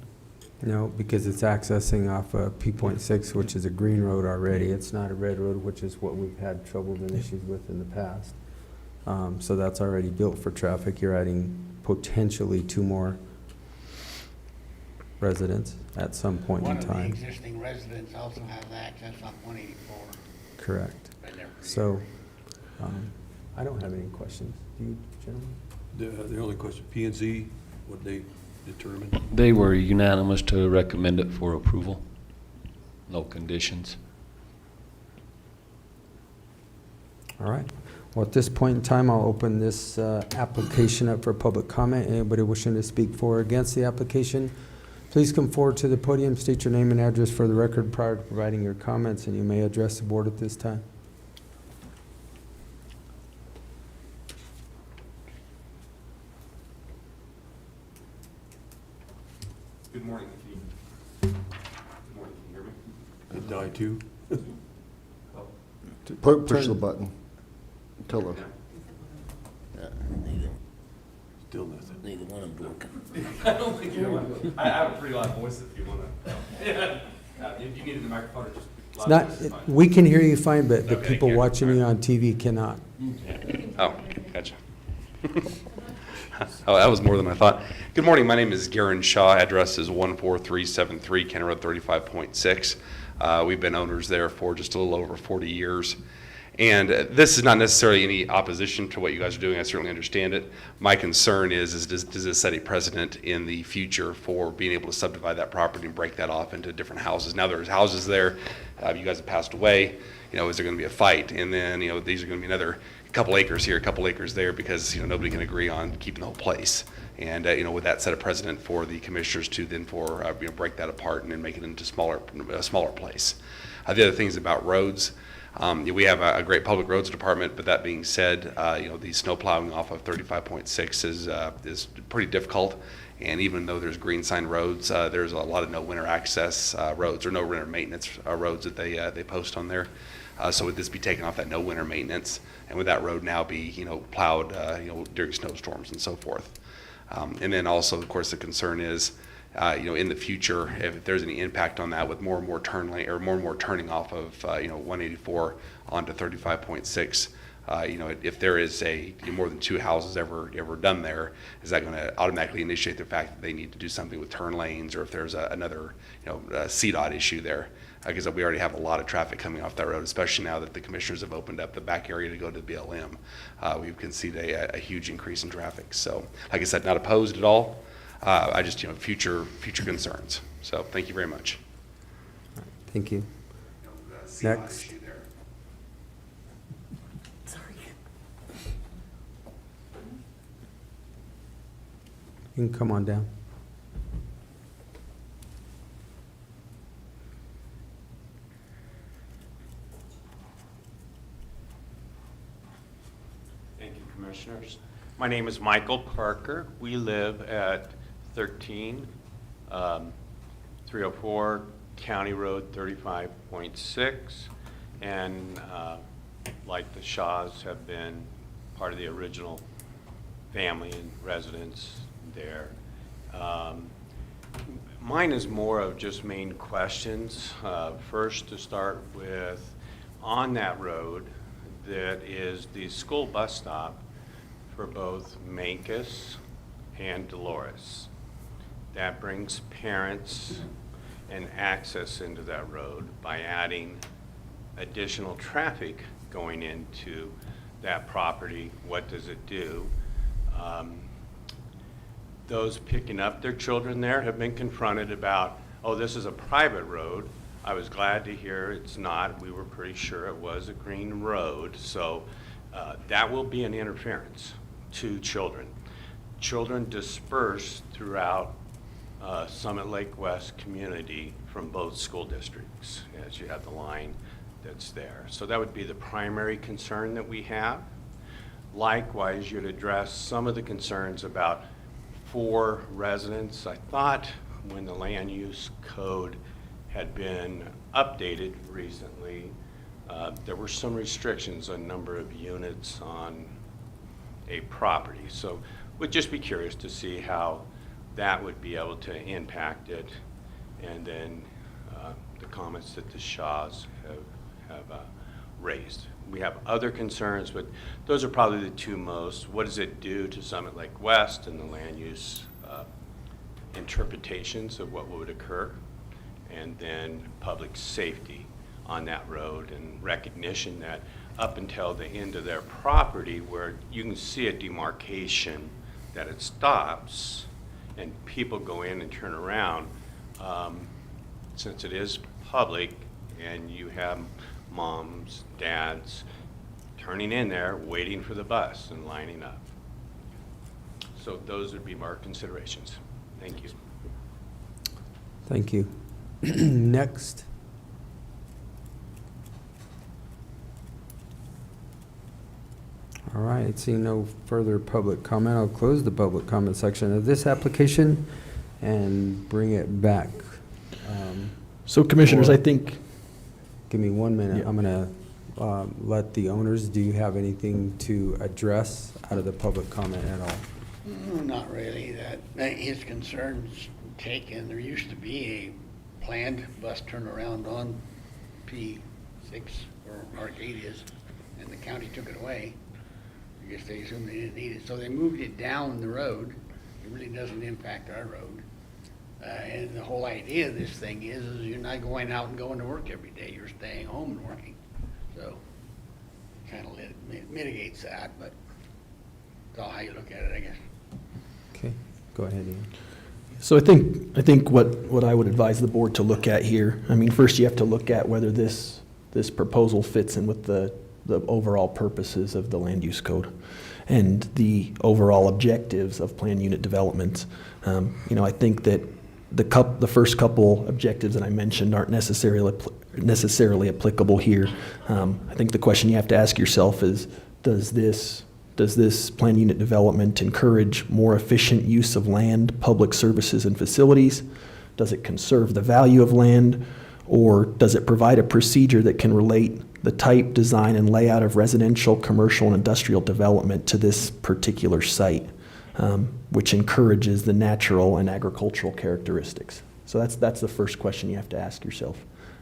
No, because it's accessing off of P.6, which is a green road already. It's not a red road, which is what we've had trouble and issues with in the past. So that's already built for traffic. You're adding potentially 2 more residents at some point in One of time. the existing residents also has access on 184. Correct. Right there. So, I don't have any questions. Do you, gentlemen? The only question, P and Z, what they determined? They were unanimous to recommend it for approval. No conditions. All right. Well, at this point in time, I'll open this application up for public comment. Anybody wishing to speak for or against the application, please come forward to the podium, state your name and address for the record prior to providing your comments, and you may address the board at this time. Good morning. Good morning. Can you hear me? Die too? Push the button. Tell her. Still nothing. Neither one of them working. I don't think you know what. I have a pretty loud voice if you want to. If you needed the microphone or just It's loud not, voice is fine. we can hear you fine, but the Okay, people good. watching you on TV cannot. Oh, gotcha. Oh, that was more than I thought. Good morning. My name is Garen Shaw. Address is 14373 Kenner Road 35.6. We've been owners there for just a little over 40 years. And this is not necessarily any opposition to what you guys are doing. I certainly understand it. My concern is does this set a precedent in the future for being able to subdivide that property and break that off into different houses? Now there's houses there. You guys have passed away. You know, is there going to be a fight? And then, you know, these are going to be another couple acres here, a couple acres there, because, you know, nobody can agree on keeping the whole place. And, you know, would that set a precedent for the commissioners to then you know, break that apart and then make it into a smaller place? The other things about roads, we have a great public roads department, but that being said, you know, the snow plowing off of 35.6 is pretty difficult. And even though there's green sign roads, there's a lot of no winter access roads or no winter maintenance roads that they post on there. So would this be taken off that no winter maintenance, and would that road now be, you know, plowed, you know, during snowstorms and so forth? And then also, of course, the concern is, you know, in the future, if there's any impact on that with more and more turn lane or more and more turning off of, you know, 184 onto 35.6, you know, if there is more than 2 houses ever done there, is that going to automatically initiate the fact that they need to do something with turn lanes, or if there's another, you know, CDOT issue there? Because we already have a lot of traffic coming off that road, especially now that the commissioners have opened up the back area to go to the BLM. We can see a huge increase in traffic. So, like I said, not opposed at all. I just, you know, future concerns. So, thank you very much. Thank you. Next. Sorry. You can come on down. Thank you, Commissioners. My name is Michael Parker. We live at 304 County Road 35.6, and like the Shaws, have been part of the original family and residents there. Mine is more of just main questions. First, to start with, on that road, that is the school bus stop for both Mancus and Dolores. That brings parents and access into that road by adding additional traffic going into that property. What does it do? Those picking up their children there have been confronted about, oh, this is a private road. I was glad to hear it's not. We were pretty sure it was a green road. So that will be an interference to children. Children disperse throughout Summit Lake West community from both school districts as you have the line that's there. So that would be the primary concern that we have. Likewise, you'd address some of the concerns about 4 residents. I thought when the land use code had been updated recently, there were some restrictions on number of units on a property. So would just be curious to see how that would be able to impact it. And then the comments that the Shaws have raised. We have other concerns, but those are probably the 2 most. What does it do to Summit Lake West and the land use interpretations of what would occur? And then public safety on that road and recognition that up until the end of their property where you can see a demarcation that it stops and people go in and turn around, since it is public and you have moms, dads turning in there, waiting for the bus and lining up. So those would be our considerations. Thank you. Thank you. Next. All right, seeing no further public comment, I'll close the public comment section of this application and bring it back. So Commissioners, I think, Give me 1 minute. Yeah. I'm gonna let the owners, do you have anything to address out of the public comment at all? Not really. That his concerns taken. There used to be a planned bus turnaround on P6 or Arcadia's, and the county took it away. I guess they assumed they didn't need it, so they moved it down the road. It really doesn't impact our road. And the whole idea of this thing is you're not going out and going to work every day. You're staying home and working. So kind of mitigates that, but it's all how you look at it, I guess. Okay, go ahead, Ian. so I think what I would advise the board to look at here, I mean, first you have to look at whether this proposal fits in with the overall purposes of the land use code and the overall objectives of planned unit development. I think that the first couple objectives that I mentioned aren't necessarily applicable here. I think the question you have to ask yourself is, does this planned unit development encourage more efficient use of land, public services, and facilities? Does it conserve the value of land? Or does it provide a procedure that can relate the type, design, and layout of residential, commercial, and industrial development to this particular site, which encourages the natural and agricultural characteristics? So that's the first question you have to ask yourself.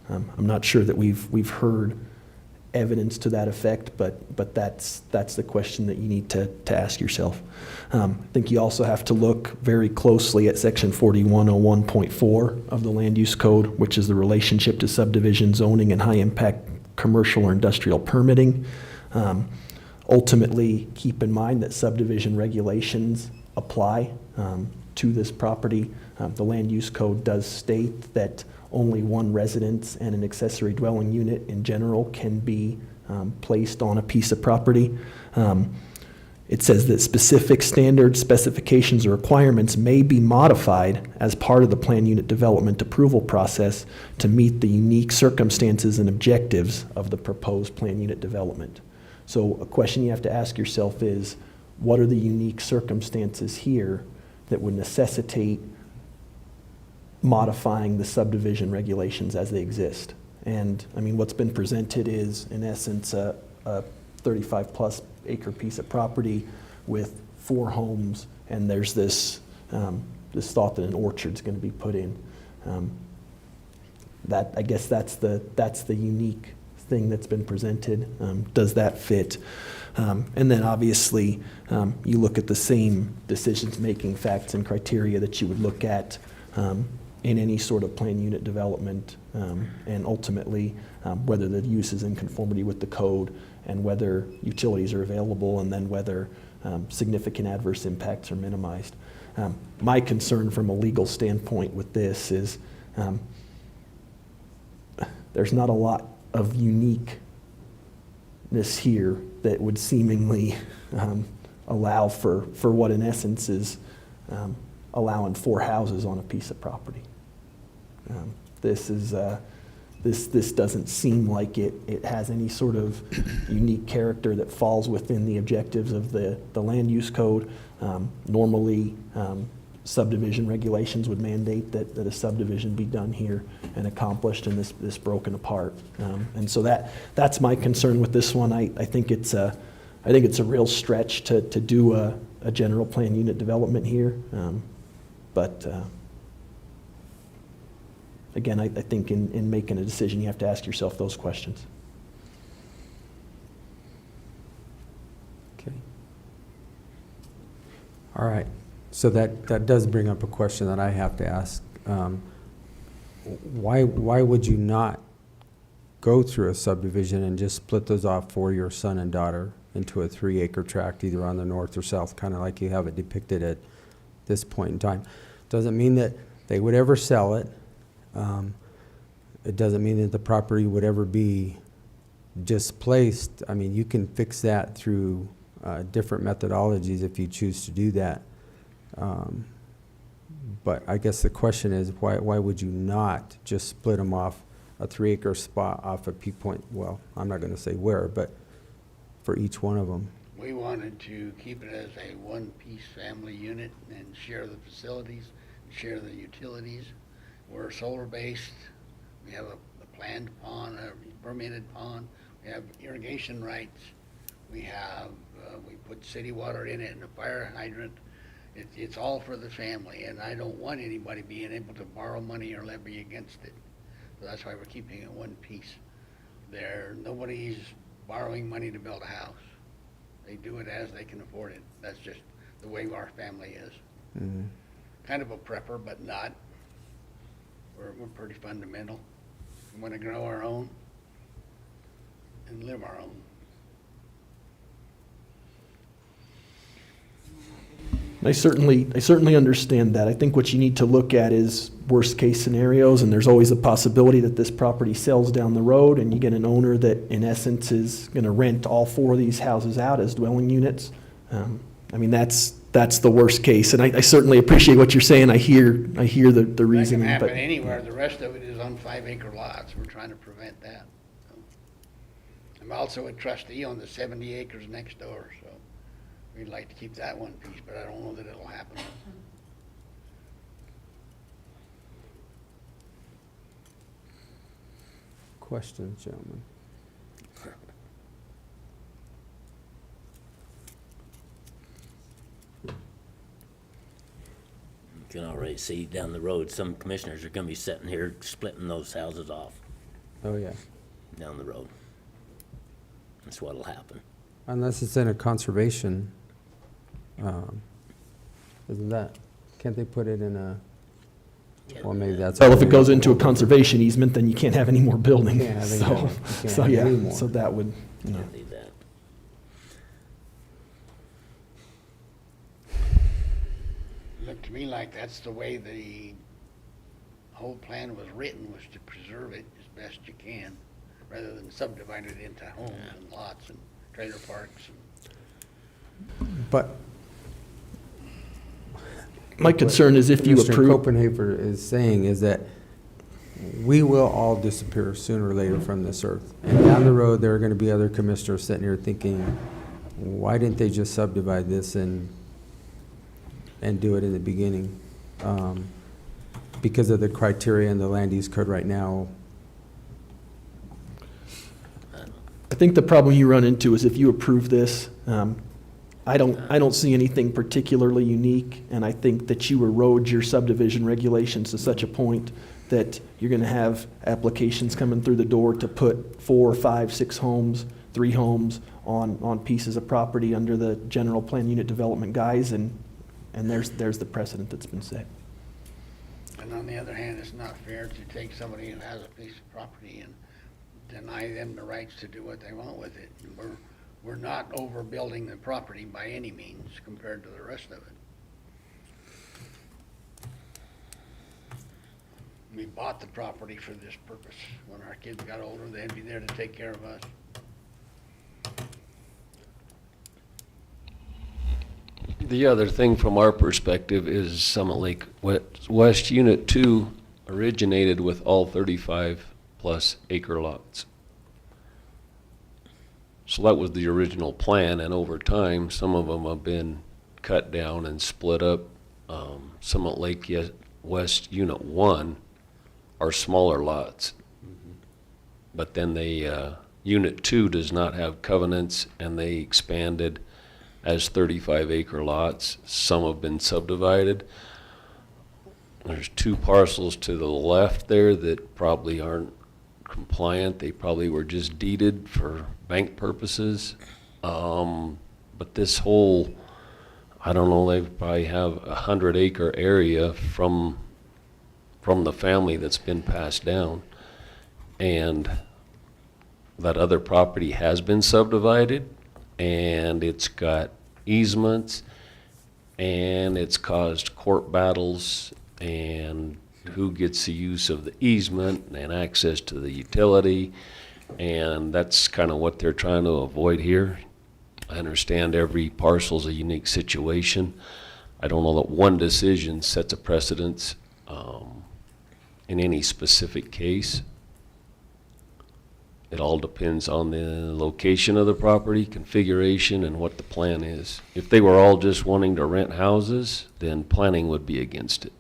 I'm not sure that we've heard evidence to that effect, but that's the question that you need to ask yourself. I think you also have to look very closely at section 4101.4 of the land use code, which is the relationship to subdivision zoning and high impact commercial or industrial permitting. Ultimately, keep in mind that subdivision regulations apply to this property. The land use code does state that only one residence and an accessory dwelling unit in general can be placed on a piece of property. It says that specific standards, specifications, or requirements may be modified as part of the planned unit development approval process to meet the unique circumstances and objectives of the proposed planned unit development. So a question you have to ask yourself is, what are the unique circumstances here that would necessitate modifying the subdivision regulations as they exist? And I mean, what's been presented is, in essence, a 35-plus acre piece of property with 4 homes, and there's this thought that an orchard's going to be put in. That, I guess, that's the unique thing that's been presented. Does that fit? And then obviously, you look at the same decisions-making facts and criteria that you would look at in any sort of planned unit development, and ultimately whether the use is in conformity with the code and whether utilities are available, and then whether significant adverse impacts are minimized. My concern from a legal standpoint with this is there's not a lot of uniqueness here that would seemingly allow for what in essence is allowing 4 houses on a piece of property. This doesn't seem like it has any sort of unique character that falls within the objectives of the land use code. Normally, subdivision regulations would mandate that a subdivision be done here and accomplished, and this broken apart. And so that's my concern with this one. I think it's a real stretch to do a general plan unit development here. But again, I think in making a decision, you have to ask yourself those questions. Okay. All right. So that does bring up a question that I have to ask. Why would you not go through a subdivision and just split those off for your son and daughter into a 3-acre tract, either on the north or south, kind of like you have it depicted at this point in time? Doesn't mean that they would ever sell it. It doesn't mean that the property would ever be displaced. I mean, you can fix that through different methodologies if you choose to do that. But I guess the question is, why would you not just split them off a 3-acre spot off a P point? Well, I'm not going to say where, but for each one of them. We wanted to keep it as a one-piece family unit and share the facilities, share the utilities. We're solar-based. We have a planned pond, a permitted pond. We have irrigation rights. We have, we put city water in it and a fire hydrant. It's all for the family, and I don't want anybody being able to borrow money or levy against it. So that's why we're keeping it one piece. Nobody's borrowing money to build a house. They do it as they can afford it. That's just the way our family is. Mm-hmm. Kind of a prepper, but not. We're pretty fundamental. We want to grow our own and live our own. I certainly understand that. I think what you need to look at is worst case scenarios, and there's always a possibility that this property sells down the road and you get an owner that in essence is going to rent all 4 of these houses out as dwelling units. I mean, that's the worst case, and I certainly appreciate what you're saying. I hear the reasoning. That can but happen anywhere. The rest of it is on 5-acre lots. We're trying to prevent that. So. I'm also a trustee on the 70 acres next door, so we'd like to keep that one piece, but I don't know that it'll happen. Questions, gentlemen? You can already see down the road, some commissioners are gonna be sitting here splitting those houses off Oh, yeah. down the road. That's what'll happen. Unless it's in a conservation, isn't that, can't they put it in a, well, maybe that's. well, if it goes into a conservation easement, then you can't have any more buildings. Can't have any more. You can't So have yeah, any more. so that would, you know. Can't do that. Looked to me like that's the way the whole plan was written, was to preserve it as best you can, rather than subdivide it into homes and lots and trailer parks. But My concern is if you Commissioner approve. Copenhaver is saying is that we will all disappear sooner or later from this earth. And down the road, there are going to be other commissioners sitting here thinking, why didn't they just subdivide this and do it in the beginning? Because of the criteria in the land use code right now. I think the problem you run into is if you approve this, I don't see anything particularly unique, and I think that you erode your subdivision regulations to such a point that you're going to have applications coming through the door to put 4, 5, 6 homes, 3 homes on pieces of property under the general plan unit development guise, and there's the precedent that's been set. And on the other hand, it's not fair to take somebody who has a piece of property and deny them the rights to do what they want with it. We're not overbuilding the property by any means compared to the rest of it. We bought the property for this purpose. When our kids got older, they'd be there to take care of us. The other thing from our perspective is Summit Lake West Unit 2 originated with all 35-plus acre lots. So that was the original plan, and over time, some of them have been cut down and split up. Summit Lake West Unit 1 are smaller lots. But then Unit 2 does not have covenants, and they expanded as 35-acre lots. Some have been subdivided. There's 2 parcels to the left there that probably aren't compliant. They probably were just deeded for bank purposes. But this whole, I don't know, they probably have a 100-acre area from the family that's been passed down. And that other property has been subdivided, and it's got easements, and it's caused court battles, and who gets the use of the easement and access to the utility, and that's kind of what they're trying to avoid here. I understand every parcel's a unique situation. I don't know that one decision sets a precedence in any specific case. It all depends on the location of the property, configuration, and what the plan is. If they were all just wanting to rent houses, then planning would be against it.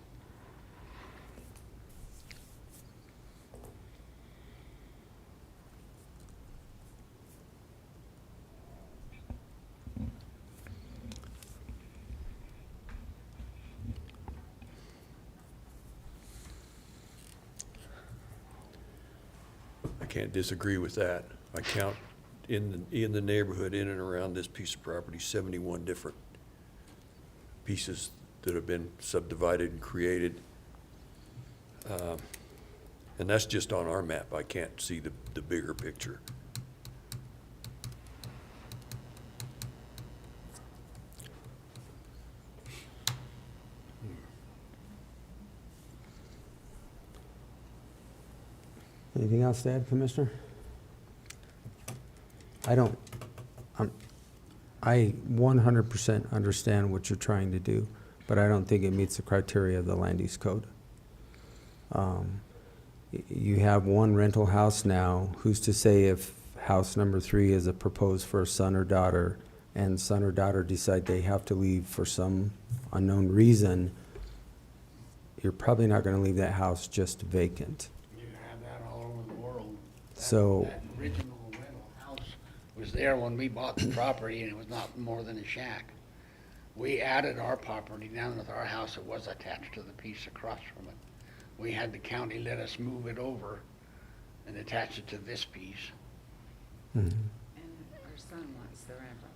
I can't disagree with that. I count in the neighborhood, in and around this piece of property, 71 different pieces that have been subdivided and created. And that's just on our map. I can't see the bigger picture. Anything else to add, Commissioner? I 100% understand what you're trying to do, but I don't think it meets the criteria of the land use code. You have one rental house now. Who's to say if house number 3 is a proposed for a son or daughter, and son or daughter decide they have to leave for some unknown reason, you're probably not going to leave that house just vacant. You have that all over the world. So- That original rental house was there when we bought the property, and it was not more than a shack. We added our property down with our house that was attached to the piece across from it. We had the county let us move it over and attach it to this piece. Mhm. And our son wants the rental.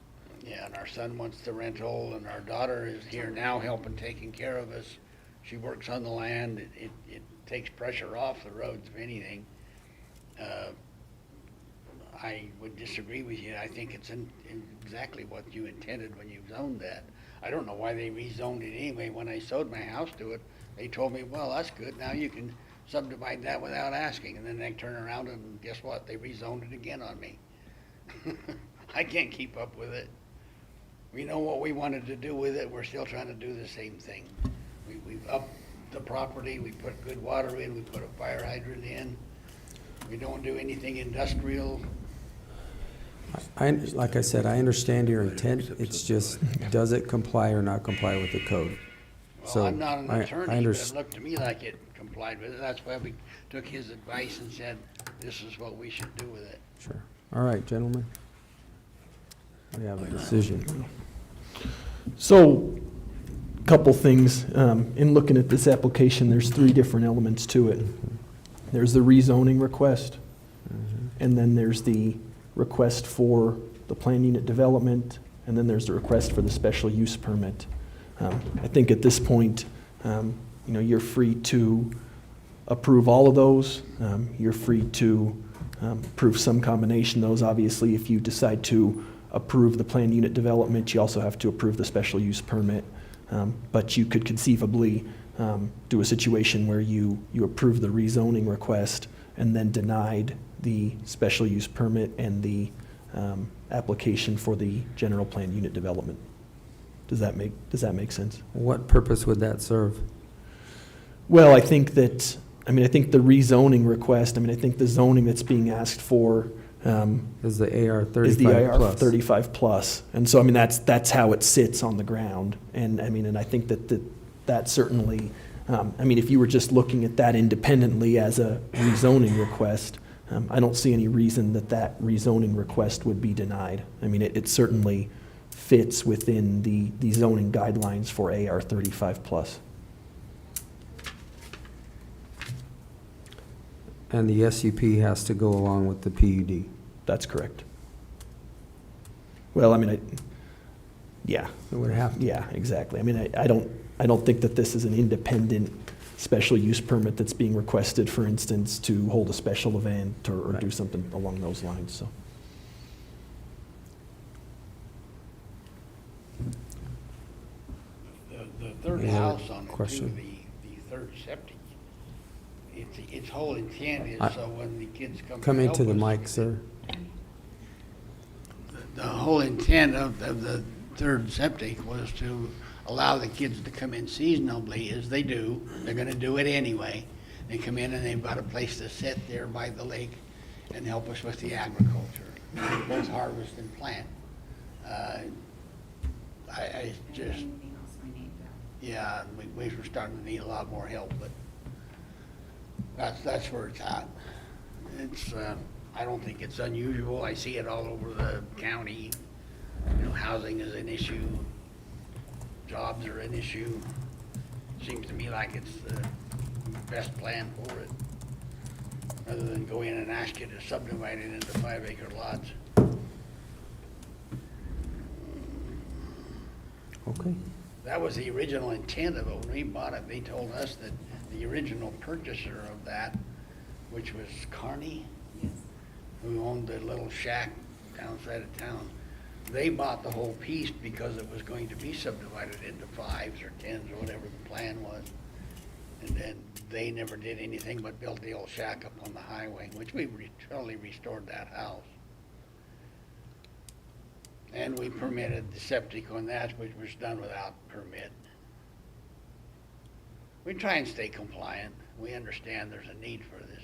Yeah, and our son wants the rental, and our daughter is here now helping, taking care of us. She works on the land. It takes pressure off the roads, if anything. I would disagree with you. I think it's in exactly what you intended when you zoned that. I don't know why they rezoned it anyway. When I sold my house to it, they told me, well, that's good. Now you can subdivide that without asking. And then they turn around and guess what? They rezoned it again on me. I can't keep up with it. We know what we wanted to do with it. We're still trying to do the same thing. We've upped the property. We put good water in. We put a fire hydrant in. We don't do anything industrial. Like I said, I understand your intent. It's just, does it comply or not comply with the code? Well, I'm not an I attorney, but it understand. looked to me like it complied with it. That's why we took his advice and said, this is what we should do with it. Sure. All right, gentlemen. We have a decision. So, couple things. In looking at this application, there's 3 different elements to it. There's the rezoning request, and then there's the request for the plan unit development, and then there's the request for the special use permit. I think at this point, you're free to approve all of those. You're free to approve some combination of those. Obviously, if you decide to approve the planned unit development, you also have to approve the special use permit. But you could conceivably do a situation where you approve the rezoning request and then denied the special use permit and the application for the general plan unit development. Does that make sense? What purpose would that serve? Well, I think the rezoning request, I think the zoning that's being asked for Is the AR is the 35 IR plus? 35 plus. And so, that's how it sits on the ground. And I think that certainly, if you were just looking at that independently as a rezoning request, I don't see any reason that rezoning request would be denied. It certainly fits within the zoning guidelines for AR 35 plus. And the SUP has to go along with the PUD? That's correct. Well, yeah. It would have to. Yeah, exactly. I don't think that this is an independent special use permit that's being requested, for instance, to hold a special event or do something along those lines, so. The third Any other house on it too, question? the third septic, its whole intent is so when the kids come to Come help into the us, mic, sir. The whole intent of the third septic was to allow the kids to come in seasonably, as they do. They're gonna do it anyway. They come in and they've got a place to sit there by the lake and help us with the agriculture, both harvest and plant. I just, yeah, we were starting to need a lot more help, but that's where it's at. It's, I don't think it's unusual. I see it all over the county. Housing is an issue. Jobs are an issue. Seems to me like it's the best plan for it, rather than go in and ask you to subdivide it into 5-acre lots. Okay. That was the original intent of it. When we bought it, they told us that the original purchaser of that, which was Carney, who owned the little shack downside of town, they bought the whole piece because it was going to be subdivided into 5s or 10s or whatever the plan was. And then they never did anything but built the old shack up on the highway, which we totally restored that house. And we permitted the septic on that, which was done without permit. We try and stay compliant. We understand there's a need for this.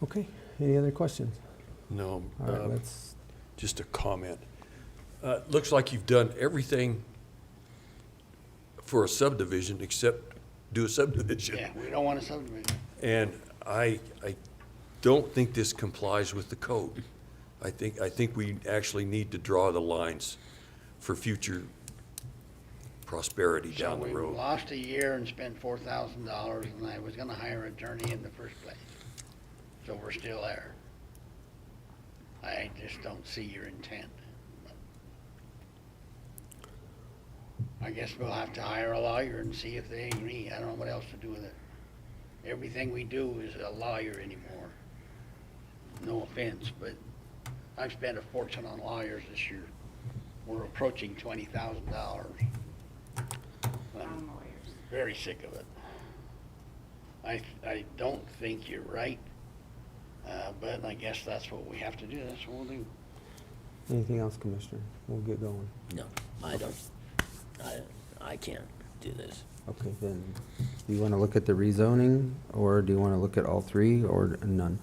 Okay. Any other questions? No. All right, let's, Just a comment. Looks like you've done everything for a subdivision except do a subdivision. Yeah, we don't want a subdivision. And I don't think this complies with the code. I think we actually need to draw the lines for future prosperity down the So we road. lost a year and spent $4,000, and I was gonna hire an attorney in the first place. So we're still there. I just don't see your intent. I guess we'll have to hire a lawyer and see if they agree. I don't know what else to do with it. Everything we do is a lawyer anymore. No offense, but I've spent a fortune on lawyers this year. We're approaching $20,000. I'm very sick of it. I don't think you're right, but I guess that's what we have to do. That's what we'll do. anything else, Commissioner? We'll get going. No, I don't. I can't do this. Okay, then, do you want to look at the rezoning, or do you want to look at all three, or none?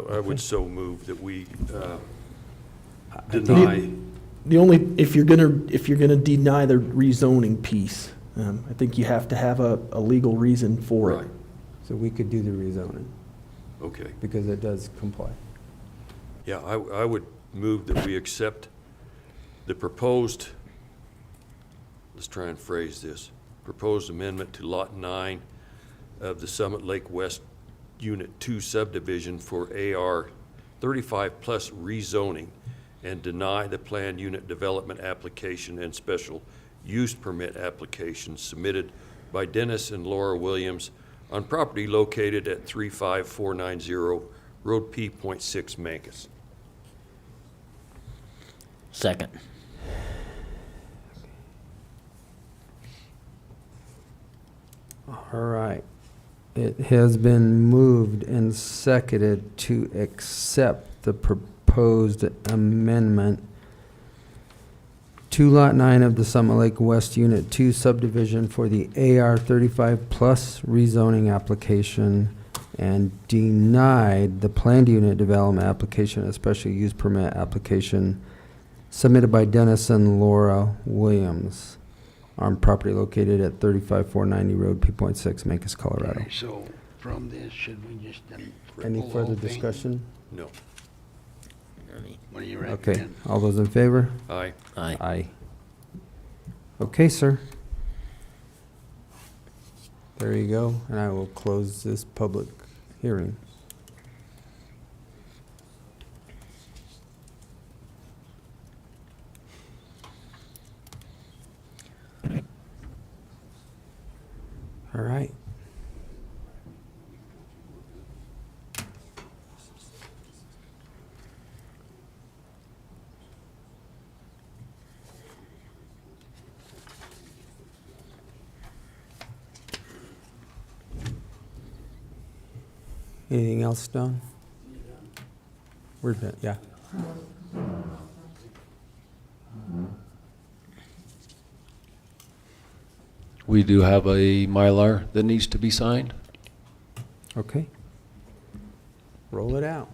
I would so move that we think- deny. The only, if you're gonna deny the rezoning piece, I think you have to have a legal reason for it. Right. So we could do the rezoning, Okay. because it does comply. Yeah, I would move that we accept the proposed, let's try and phrase this, proposed amendment to Lot 9 of the Summit Lake West Unit 2 subdivision for AR 35 plus rezoning and deny the planned unit development application and special use permit application submitted by Dennis and Laura Williams on property located at 35490 Road P.6, Mancos. Second. All right. It has been moved and seconded to accept the proposed amendment to Lot 9 of the Summit Lake West Unit 2 subdivision for the AR 35 plus rezoning application and denied the planned unit development application, a special use permit application submitted by Dennis and Laura Williams on property located at 35490 Road P.6, Mancos, Colorado. Okay, so from this, should we just then Any pull the further whole thing? discussion? No. What do you Okay, recommend? all those in favor? Aye. Aye. Aye. Okay, sir. There you go, and I will close this public hearing. All right. Anything else, Don? We're done, yeah. We do have a Mylar that needs to be signed. Okay. Roll it out.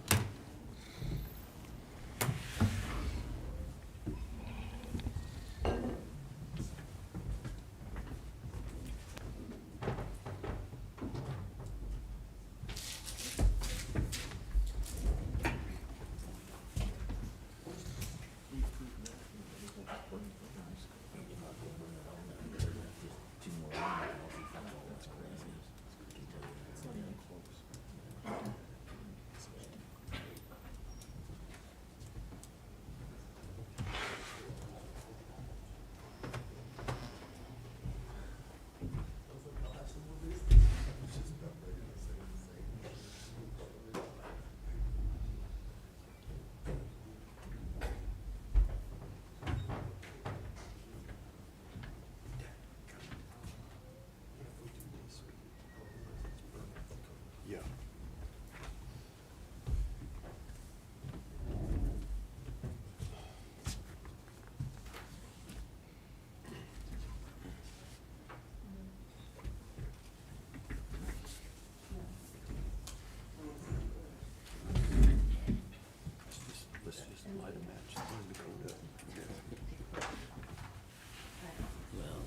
Well,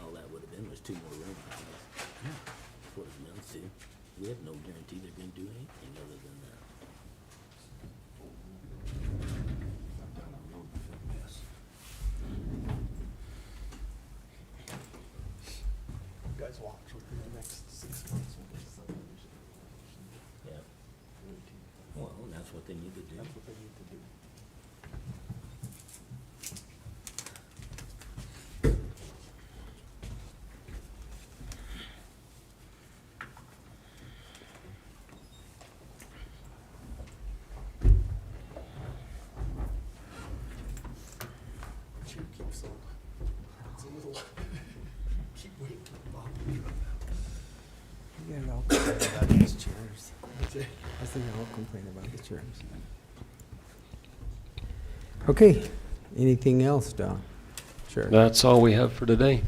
all that would have been was 2 more room houses. That's what it amounts to. We have no guarantee they're gonna do anything other than that. Guys watch within the next 6 months. We'll get a subdivision. Yeah. Well, that's what they need to do. That's what they need to do. Cheap keeps on. It's a little. Keep waiting for the bottom. Yeah, I'll complain about these chairs. I think I'll complain about the chairs. Okay, anything else, Don? Sure. That's all we have for today.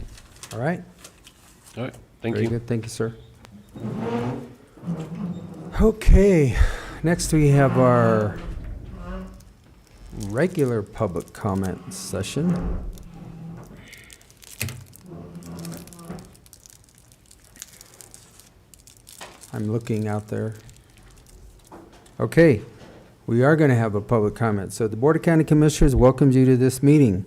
All right. All right, thank Very you. good, thank you, sir. Okay, next we have our regular public comment session. I'm looking out there. Okay, we are going to have a public comment. So the Board of County Commissioners welcomes you to this meeting.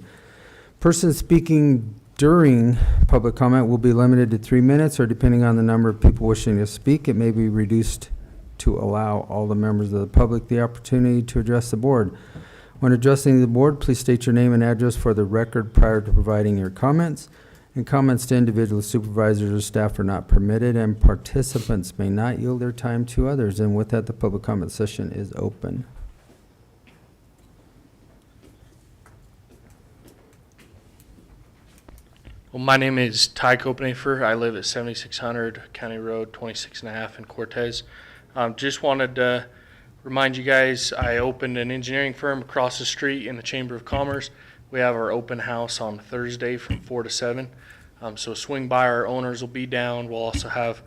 Persons speaking during public comment will be limited to 3 minutes, or depending on the number of people wishing to speak, it may be reduced to allow all the members of the public the opportunity to address the board. When addressing the board, please state your name and address for the record prior to providing your comments. And comments to individual supervisors or staff are not permitted, and participants may not yield their time to others. And with that, the public comment session is open. Well, my name is Ty Copenafer. I live at 7600 County Road 26.5 in Cortez. Just wanted to remind you guys, I opened an engineering firm across the street in the Chamber of Commerce. We have our open house on Thursday from 4 to 7. So swing by, our owners will be down. We'll also have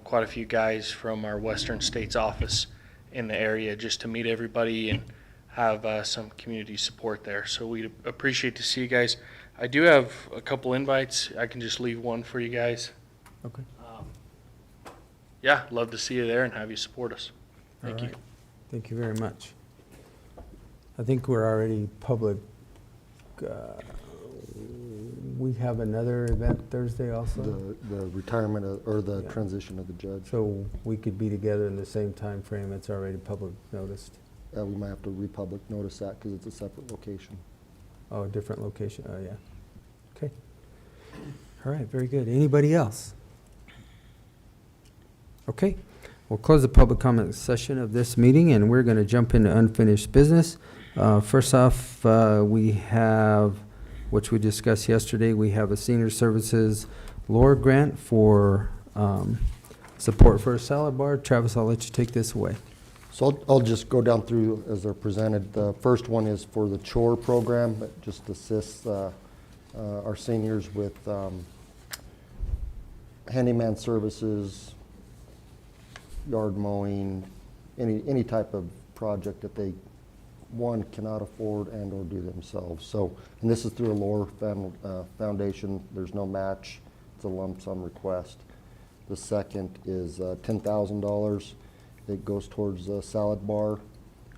quite a few guys from our Western States office in the area just to meet everybody and have some community support there. So we'd appreciate to see you guys. I do have a couple invites. I can just leave one for you guys. Okay. Yeah, love to see you there and have you support us. Thank you. Thank you very much. I think we're already public. We have another event Thursday also? The retirement or the transition of the judge. So we could be together in the same time frame. It's already public noticed. We might have to republic notice that because it's a separate location. Oh, a different location. Oh, yeah. Okay. All right, very good. Anybody else? Okay. We'll close the public comment session of this meeting, and we're going to jump into unfinished business. First off, we have, which we discussed yesterday, we have a senior services LOR grant for support for a salad bar. Travis, I'll let you take this away. So I'll just go down through as they're presented. The first one is for the chore program that just assists our seniors with handyman services, yard mowing, any type of project that they, one, cannot afford and or do themselves. So, and this is through a LOR foundation. There's no match. It's a lump sum request. The second is $10,000. It goes towards the salad bar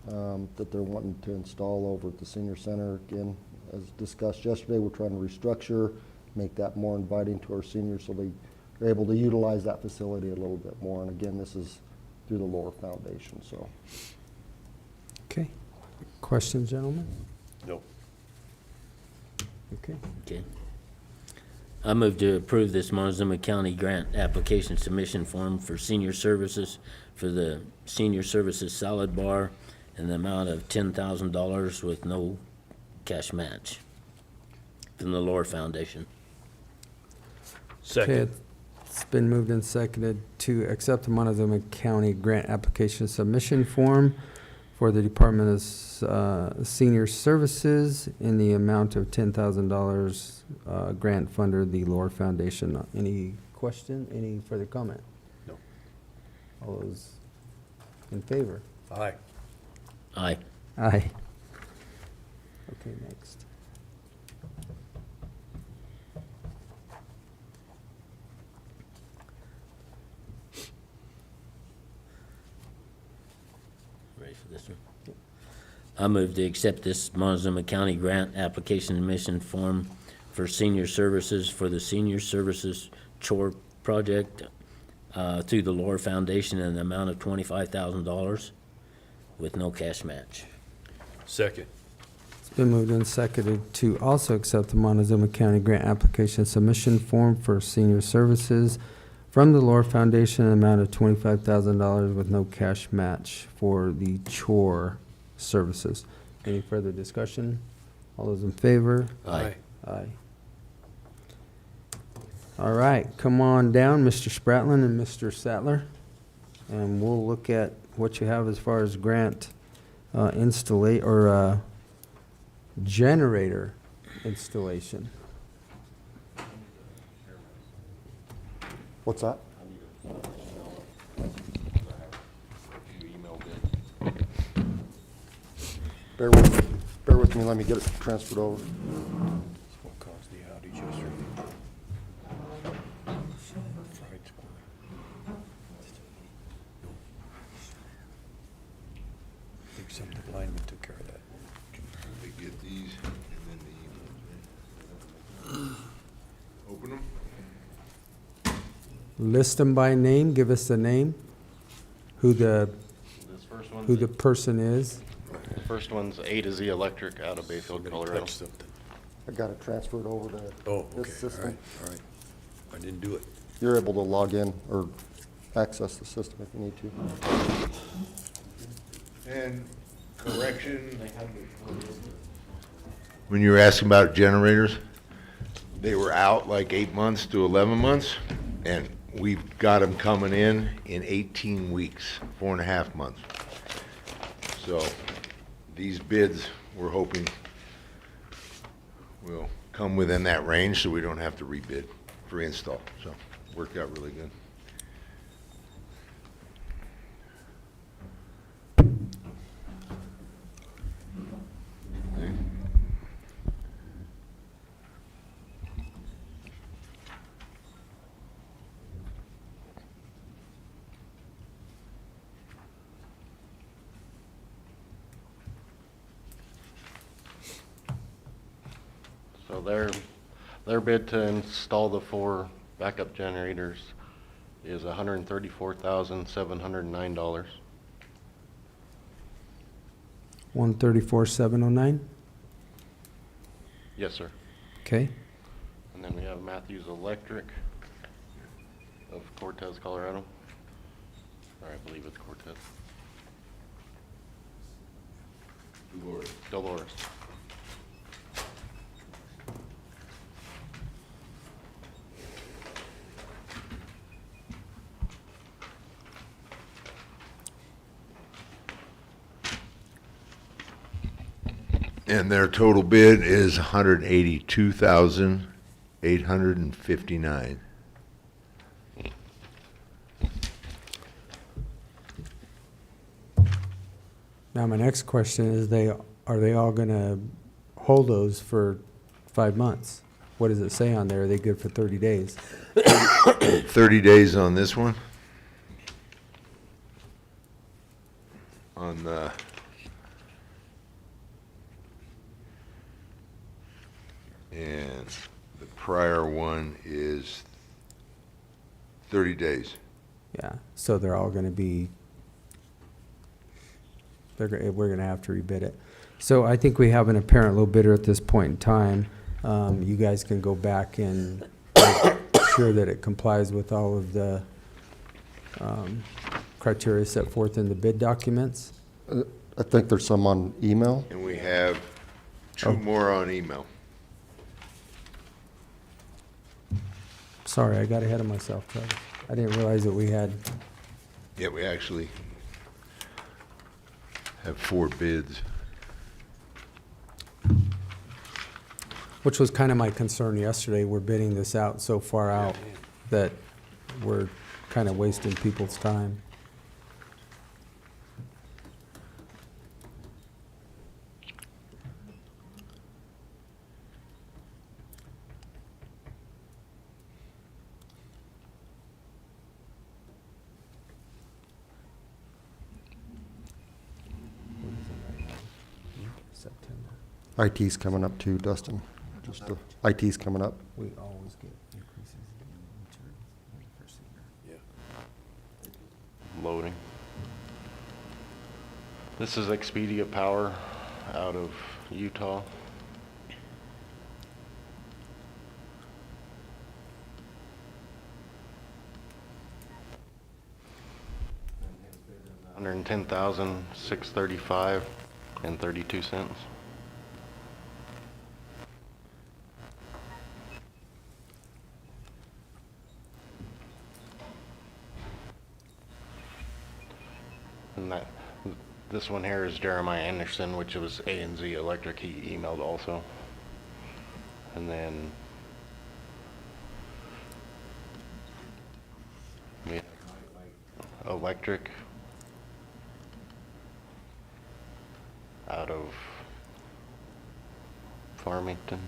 that they're wanting to install over at the senior center. Again, as discussed yesterday, we're trying to restructure, make that more inviting to our seniors so they are able to utilize that facility a little bit more. And again, this is through the LOR Foundation. So, okay. Questions, gentlemen? No. Okay. Okay. I move to approve this Montezuma County grant application submission form for senior services for the senior services salad bar in the amount of $10,000 with no cash match from the LOR Foundation. Second. Okay, it's been moved and seconded to accept the Montezuma County grant application submission form for the Department of Senior Services in the amount of $10,000 grant funder, the LOR Foundation. Any question? Any further comment? No. All those in favor? Aye. Aye. Aye. Okay, next. Ready for this one? I move to accept this Montezuma County grant application submission form for senior services for the Senior Services Chore Project through the LOR Foundation in the amount of $25,000 with no cash match. Second. It's been moved and seconded to also accept the Montezuma County grant application submission form for senior services from the LOR Foundation in the amount of $25,000 with no cash match for the chore services. Any further discussion? All those in favor? Aye. Aye. All right, come on down, Mr. Spratlin and Mr. Sattler, and we'll look at what you have as far as grant generator installation. what's that? Bear with me. Let me get it transferred over. What caused the outage yesterday? I think some of the linemen took care of that. They get these and then they open them. List them by name, give us the name, who the person is. The first one's A to Z Electric out of Bayfield, Colorado. Something. I got it transferred over to Oh, okay, this all system. right, all right. I didn't do it. You're able to log in or access the system if you need to. And correction, when you were asking about generators, they were out like 8 months to 11 months, and we've got them coming in 18 weeks, 4.5 months. So these bids, we're hoping will come within that range so we don't have to rebid for install. So worked out really good. So their bid to install the 4 backup generators is $134,709. 134,709? Yes, sir. Okay. And then we have Matthews Electric of Cortez, Colorado. Or I believe it's Cortez. Dolores. And their total bid is $182,859. Now, my next question is, are they all going to hold those for 5 months? What does it say on there? Are they good for 30 days? 30 days on this one. On the and the prior one is 30 days. Yeah, so they're all going to be, we're going to have to rebid it. So I think we have an apparent low bidder at this point in time. You guys can go back and make sure that it complies with all of the criteria set forth in the bid documents. I think there's some on email. And we have 2 more on email. Sorry, I got ahead of myself, Travis. I didn't realize that we had. Yeah, we actually have 4 bids. Which was kind of my concern yesterday. We're bidding this out so far out that we're kind of wasting people's time. IT's coming up too, Dustin. IT's coming up. We always get increases in materials in the first year. Loading. This is Expedia Power out of Utah. $110,635.32. And this one here is Jeremiah Anderson, which was A&Z Electric. He emailed also. And then we have Electric out of Farmington.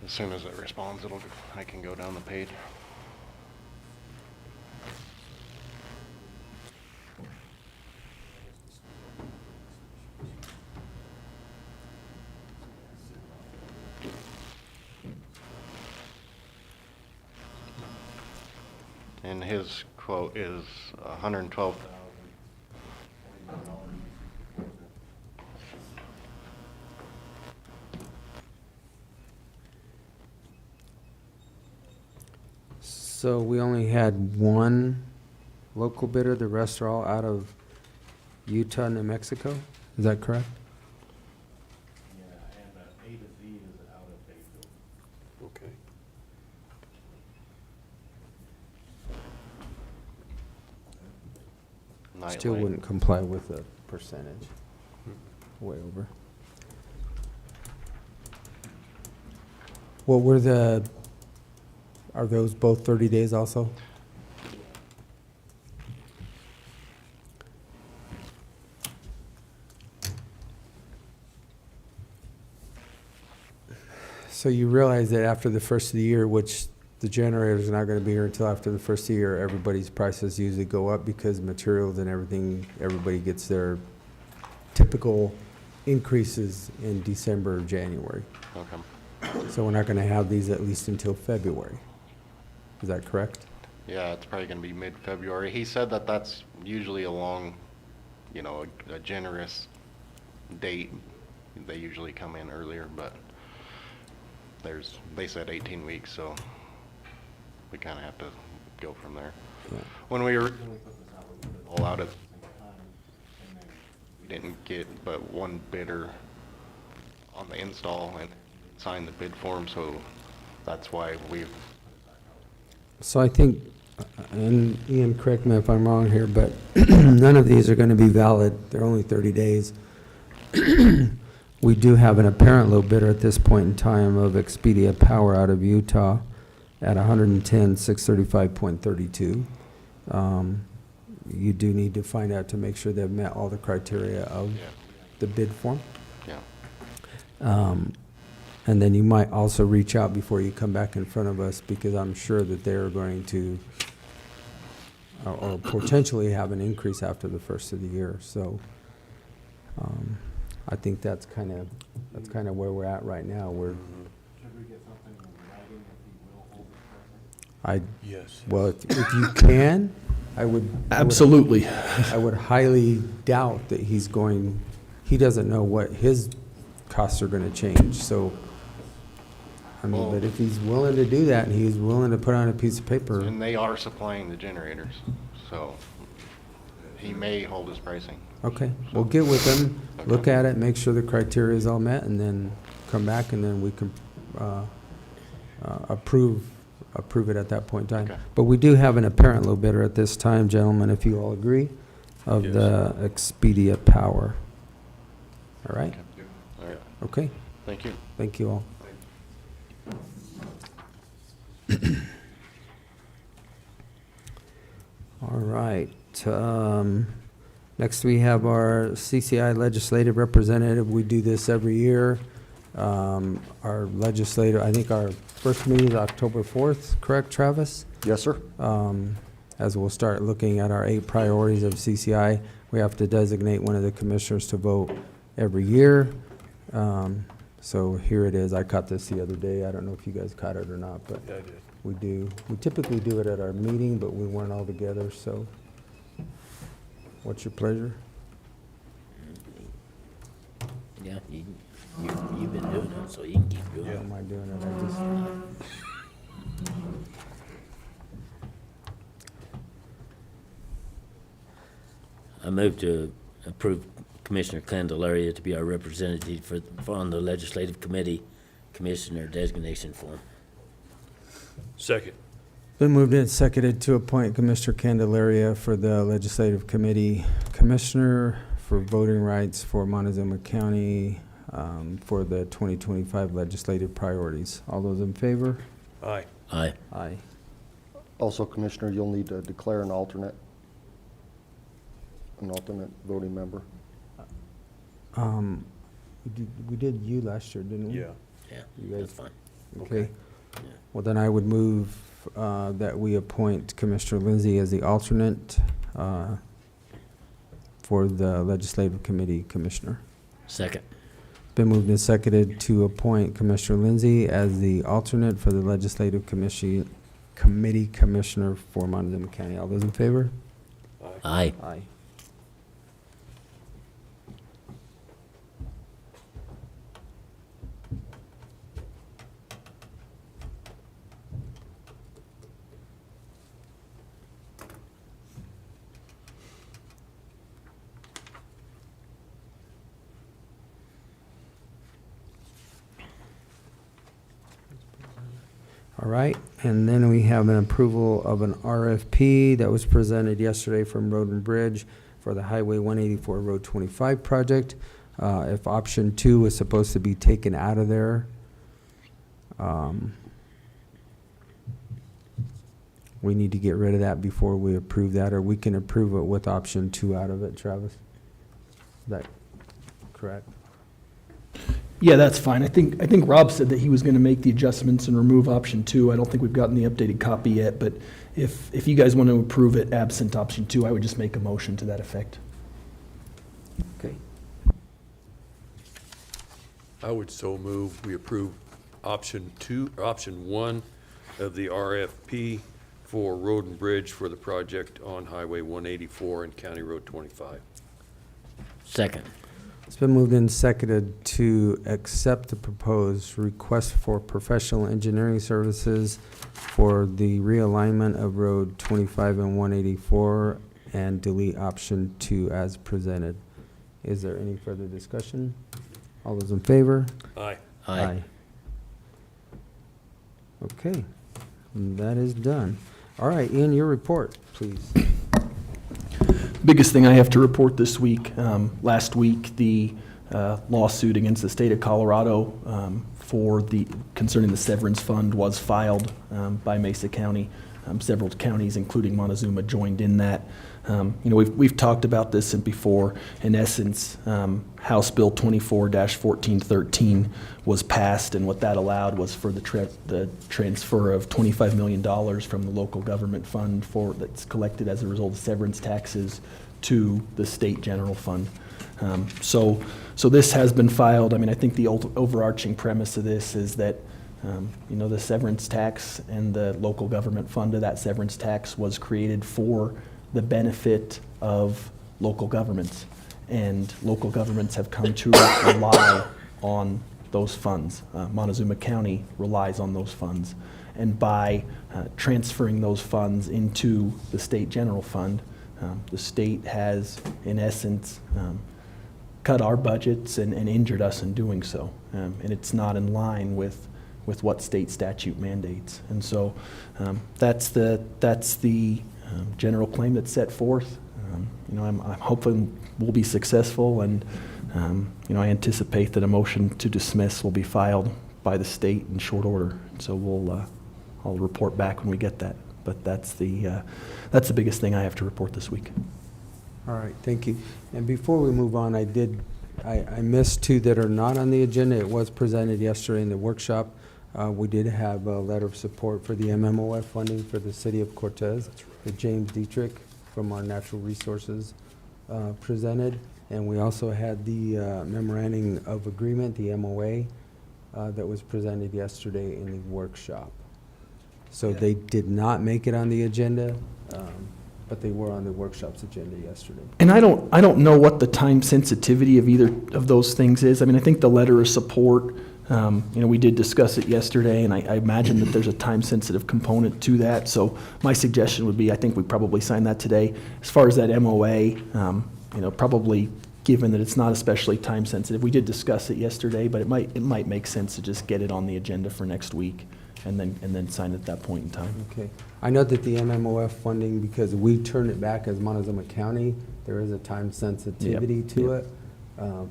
As soon as it responds, I can go down the page. And his quote is $112,000. So we only had one local bidder, the rest are all out of Utah, New Mexico? Is that correct? Yeah, and A to Z is out of Bayfield. Okay. Still Nightlight. wouldn't comply with the percentage. Way over. What were the, are those both 30 days also? So you realize that after the first of the year, which the generator's not gonna be here until after the first of the year, everybody's prices usually go up because materials and everything, everybody gets their typical increases in December or January. Okay. So we're not gonna have these at least until February. Is that correct? Yeah, it's probably gonna be mid-February. He said that that's usually a long, you know, a generous date. They usually come in earlier, but they said 18 weeks, so we kind of have to go from there. Yeah. When we originally put this out, we put it all out at the same time, and then we didn't get but one bidder on the install and signed the bid form, so that's why we've. So I think, and Ian, correct me if I'm wrong here, but none of these are gonna be valid. They're only 30 days. We do have an apparent low bidder at this point in time of Expedia Power out of Utah at 110,635.32. You do need to find out to make sure they've met all the criteria of the bid form. Yeah. And then you might also reach out before you come back in front of us, because I'm sure that they're going to, or potentially have an increase after the first of the year. So I think that's kind of where we're at right now. Should we get something in writing if he will hold his Yes. Well, if you can, I would. Absolutely. I would highly doubt that he doesn't know what his costs are gonna change, so. I mean, but if he's willing to do that and he's willing to put on a piece of paper. And they are supplying the generators, so he may hold his pricing. Okay, we'll get with them, look at it, make sure the criteria is all met, and then come back, and then we can approve it at that point in time. Okay. But we do have an apparent low bidder at this time, gentlemen, if you all agree, of Yes. the Expedia Power. All right? All right, Okay, thank you. thank you all. All right, next we have our CCI legislative representative. We do this every year. Our legislative, I think our first meeting is October 4th, correct, Travis? Yes, sir. As we'll start looking at our 8 priorities of CCI, we have to designate one of the commissioners to vote every year. So here it is. I caught this the other day. I don't know if you guys caught it or not, but Yeah, I did. we do. We typically do it at our meeting, but we weren't all together, so what's your pleasure? Yeah, you've been doing it, so you can keep doing How it. am I doing it? I move to approve Commissioner Candelaria to be our representative on the Legislative Committee Commissioner Designation Form. Second. Been moved and seconded to appoint Commissioner Candelaria for the Legislative Committee Commissioner for voting rights for Montezuma County for the 2025 legislative priorities. All those in favor? Aye. Aye. Aye. Also, Commissioner, you'll need to declare an alternate voting member. We did you last year, didn't we? Yeah. Yeah, You guys- that's fine. Okay. Yeah. Well, then I would move that we appoint Commissioner Lindsay as the alternate for the Legislative Committee Commissioner. Second. Been moved and seconded to appoint Commissioner Lindsay as the alternate for the Legislative Committee Commissioner for Montezuma County. All those in favor? Aye. Aye. All right, and then we have an approval of an RFP that was presented yesterday from Road and Bridge for the Highway 184 Road 25 project. If option 2 was supposed to be taken out of there, we need to get rid of that before we approve that, or we can approve it with option 2 out of it, Travis. Is that correct? Yeah, that's fine. I think Rob said that he was going to make the adjustments and remove option 2. I don't think we've gotten the updated copy yet, but if you guys want to approve it absent option 2, I would just make a motion to that effect. Okay. I would so move we approve option 1 of the RFP for Road and Bridge for the project on Highway 184 and County Road 25. Second. It's been moved and seconded to accept the proposed request for professional engineering services for the realignment of Road 25 and 184 and delete option 2 as presented. Is there any further discussion? All those in favor? Aye. Aye. Okay, that is done. All right, Ian, your report, please. Biggest thing I have to report this week, last week, the lawsuit against the state of Colorado concerning the severance fund was filed by Mesa County. Several counties, including Montezuma, joined in that. We've talked about this before. In essence, House Bill 24-1413 was passed, and what that allowed was for the transfer of $25 million from the local government fund that's collected as a result of severance taxes to the state general fund. So this has been filed. I mean, I think the overarching premise of this is that the severance tax and the local government fund of that severance tax was created for the benefit of local governments. And local governments have come to rely on those funds. Montezuma County relies on those funds. And by transferring those funds into the state general fund, the state has, in essence, cut our budgets and injured us in doing so. And it's not in line with what state statute mandates. And so that's the general claim that's set forth. I'm hoping we'll be successful, and I anticipate that a motion to dismiss will be filed by the state in short order. So I'll report back when we get that. But that's the biggest thing I have to report this week. All right, thank you. And before we move on, I missed 2 that are not on the agenda. It was presented yesterday in the workshop. We did have a letter of support for the MMOF funding for the city of Cortez. That James Dietrich from our natural resources presented. And we also had the memorandum of agreement, the MOA, that was presented yesterday in the workshop. So they did not make it on the agenda, but they were on the workshop's agenda yesterday. And I don't know what the time sensitivity of either of those things is. I mean, I think the letter of support, we did discuss it yesterday, and I imagine that there's a time-sensitive component to that. So my suggestion would be, I think we probably sign that today. As far as that MOA, probably given that it's not especially time-sensitive. We did discuss it yesterday, but it might make sense to just get it on the agenda for next week and then sign at that point in time. Okay. I know that the MMOF funding, because we turned it back as Montezuma County, there is a time sensitivity to it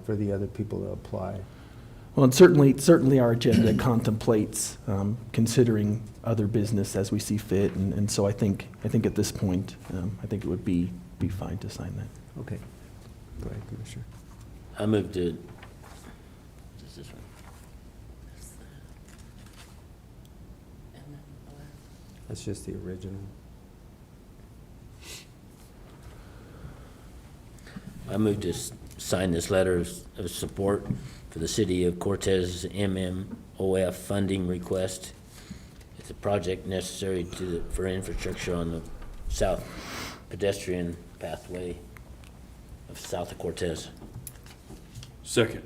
for the other people to apply. Well, and certainly our agenda contemplates considering other business as we see fit, and so I think at this point, I think it would be fine to sign that. Okay. Go ahead, Commissioner. I move to, is this one? That's just the original. I move to sign this letter of support for the city of Cortez MMOF funding request It's a project necessary for infrastructure on the south pedestrian pathway of south of Cortez. Second.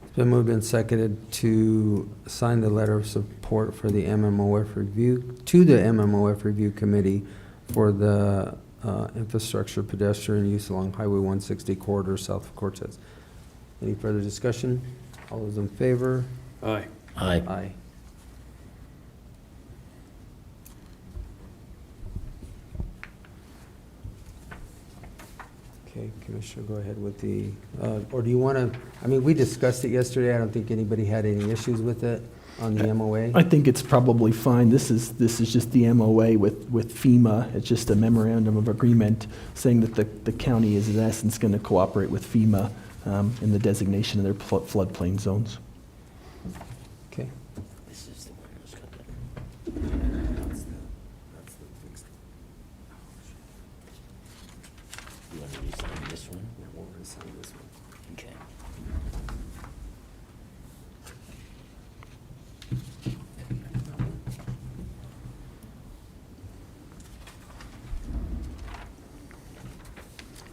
It's been moved and seconded to sign the letter of support for the MMOF review, to the MMOF Review Committee for the infrastructure pedestrian use along Highway 160 corridor south of Cortez. Any further discussion? All those in favor? Aye. Aye. Aye. Okay, Commissioner, go ahead with the, or do you want to, I mean, we discussed it yesterday. I don't think anybody had any issues with it on the MOA. I think it's probably fine. This is just the MOA with FEMA. It's just a memorandum of agreement saying that the county is in essence going to cooperate with FEMA in the designation of their floodplain zones. Okay. This is the one that's got that. You want to re-sign this one? We'll re-sign this one. Okay.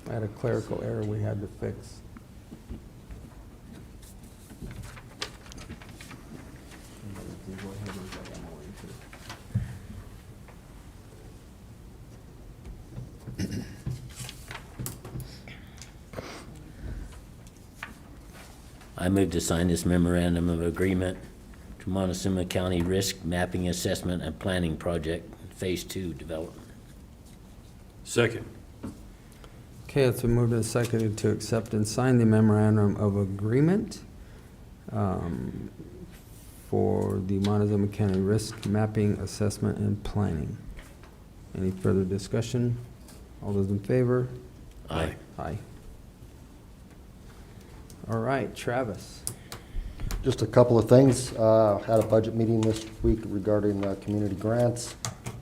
I had a clerical error we had to fix. I move to sign this memorandum of agreement to Montezuma County Risk Mapping Assessment and Planning Project, Phase 2 development. Second. Okay, it's been moved and seconded to accept and sign the memorandum of agreement for the Montezuma County Risk Mapping Assessment and Planning. Any further discussion? All those in favor? Aye. Aye. All right, Travis. Just a couple of things. Had a budget meeting this week regarding community grants.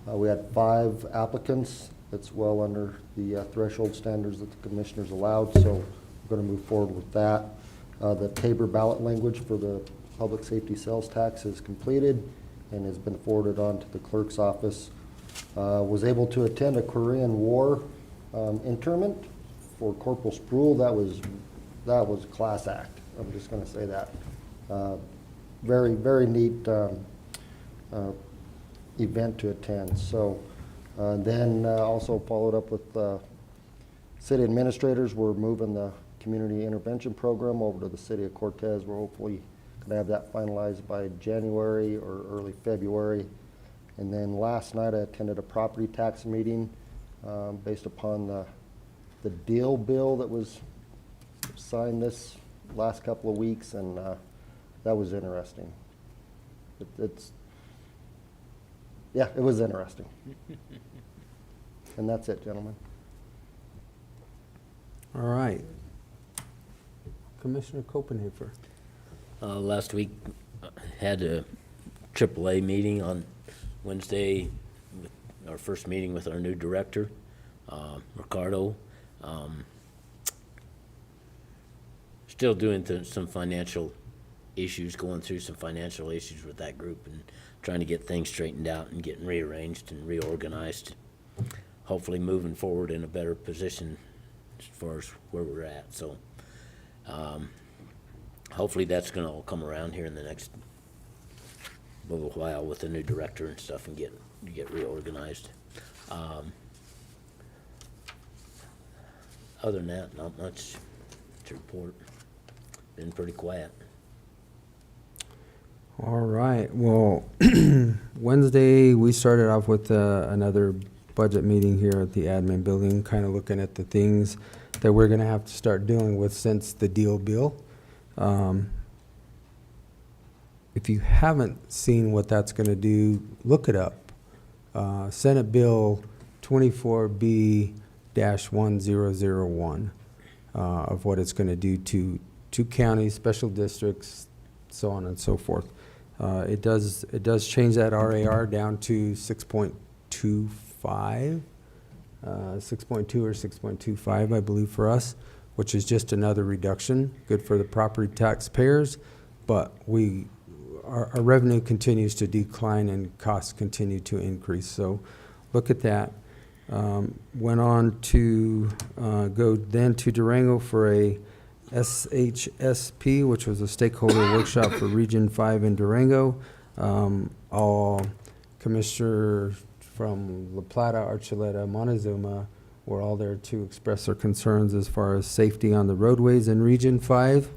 We had 5 applicants. It's well under the threshold standards that the commissioners allowed, so we're going to move forward with that. The Tabor ballot language for the public safety sales tax is completed and has been forwarded on to the clerk's office. Was able to attend a Korean War interment for Corporal Sproul. That was a class act. I'm just going to say that. Very, very neat event to attend. So then also followed up with city administrators. We're moving the community intervention program over to the city of Cortez. We're hopefully going to have that finalized by January or early February. And then last night I attended a property tax meeting based upon the deal bill that was signed this last couple of weeks, and that was interesting. It was interesting. And that's it, gentlemen. All right. Commissioner Copenhaver. Last week, had a AAA meeting on Wednesday, our first meeting with our new director, Ricardo. Still doing some financial issues, going through some financial issues with that group and trying to get things straightened out and getting rearranged and reorganized. Hopefully moving forward in a better position as far as where we're at. So hopefully that's going to all come around here in the next little while with the new director and stuff and get reorganized. Other than that, not much to report. Been pretty quiet. All right. Well, Wednesday we started off with another budget meeting here at the admin building, kind of looking at the things that we're going to have to start dealing with since the deal bill. If you haven't seen what that's going to do, look it up. Senate Bill 24B-1001 of what it's going to do to counties, special districts, so on and so forth. It does change that RAR down to 6.25, 6.2 or 6.25, I believe, for us, which is just another reduction, good for the property taxpayers. But our revenue continues to decline and costs continue to increase. So look at that. Went on to go then to Durango for a SHSP, which was a stakeholder workshop for Region 5 in Durango. All commissioners from La Plata, Archuleta, Montezuma were all there to express their concerns as far as safety on the roadways in Region 5.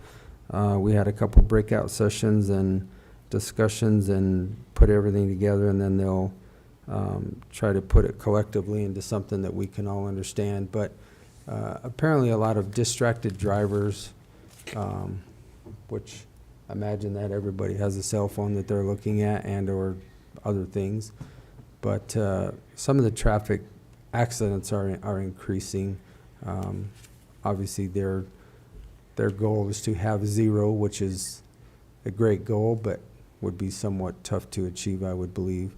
We had a couple breakout sessions and discussions and put everything together, and then they'll try to put it collectively into something that we can all understand. But apparently a lot of distracted drivers, which I imagine that everybody has a cell phone that they're looking at and or other things. But some of the traffic accidents are increasing. Obviously their goal is to have zero, which is a great goal, but would be somewhat tough to achieve, I would believe.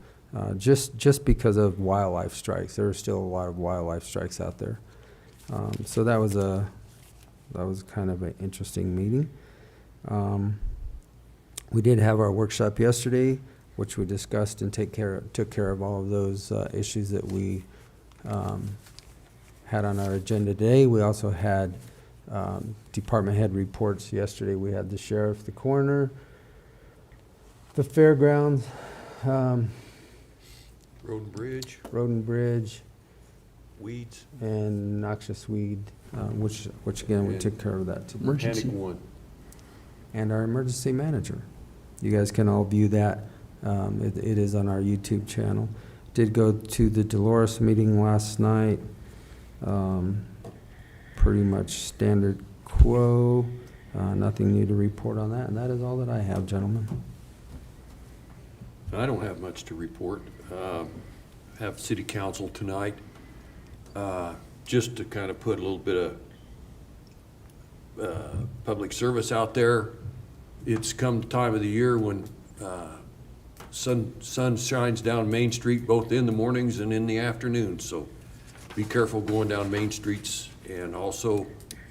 Just because of wildlife strikes. There are still a lot of wildlife strikes out there. So that was kind of an interesting meeting. We did have our workshop yesterday, which we discussed and took care of all of those issues that we had on our agenda today. We also had department head reports yesterday. We had the sheriff, the coroner, the fairgrounds, Road and Bridge, weeds, and noxious weed, which again we took care of that today. Mechanic 1. And our emergency manager. You guys can all view that. It is on our YouTube channel. Did go to the Dolores meeting last night. Pretty much standard quo. Nothing new to report on that. And that is all that I have, gentlemen. I don't have much to report. Have city council tonight. Just to kind of put a little bit of public service out there. It's come the time of the year when sun shines down Main Street both in the mornings and in the afternoons. So be careful going down Main Streets, and also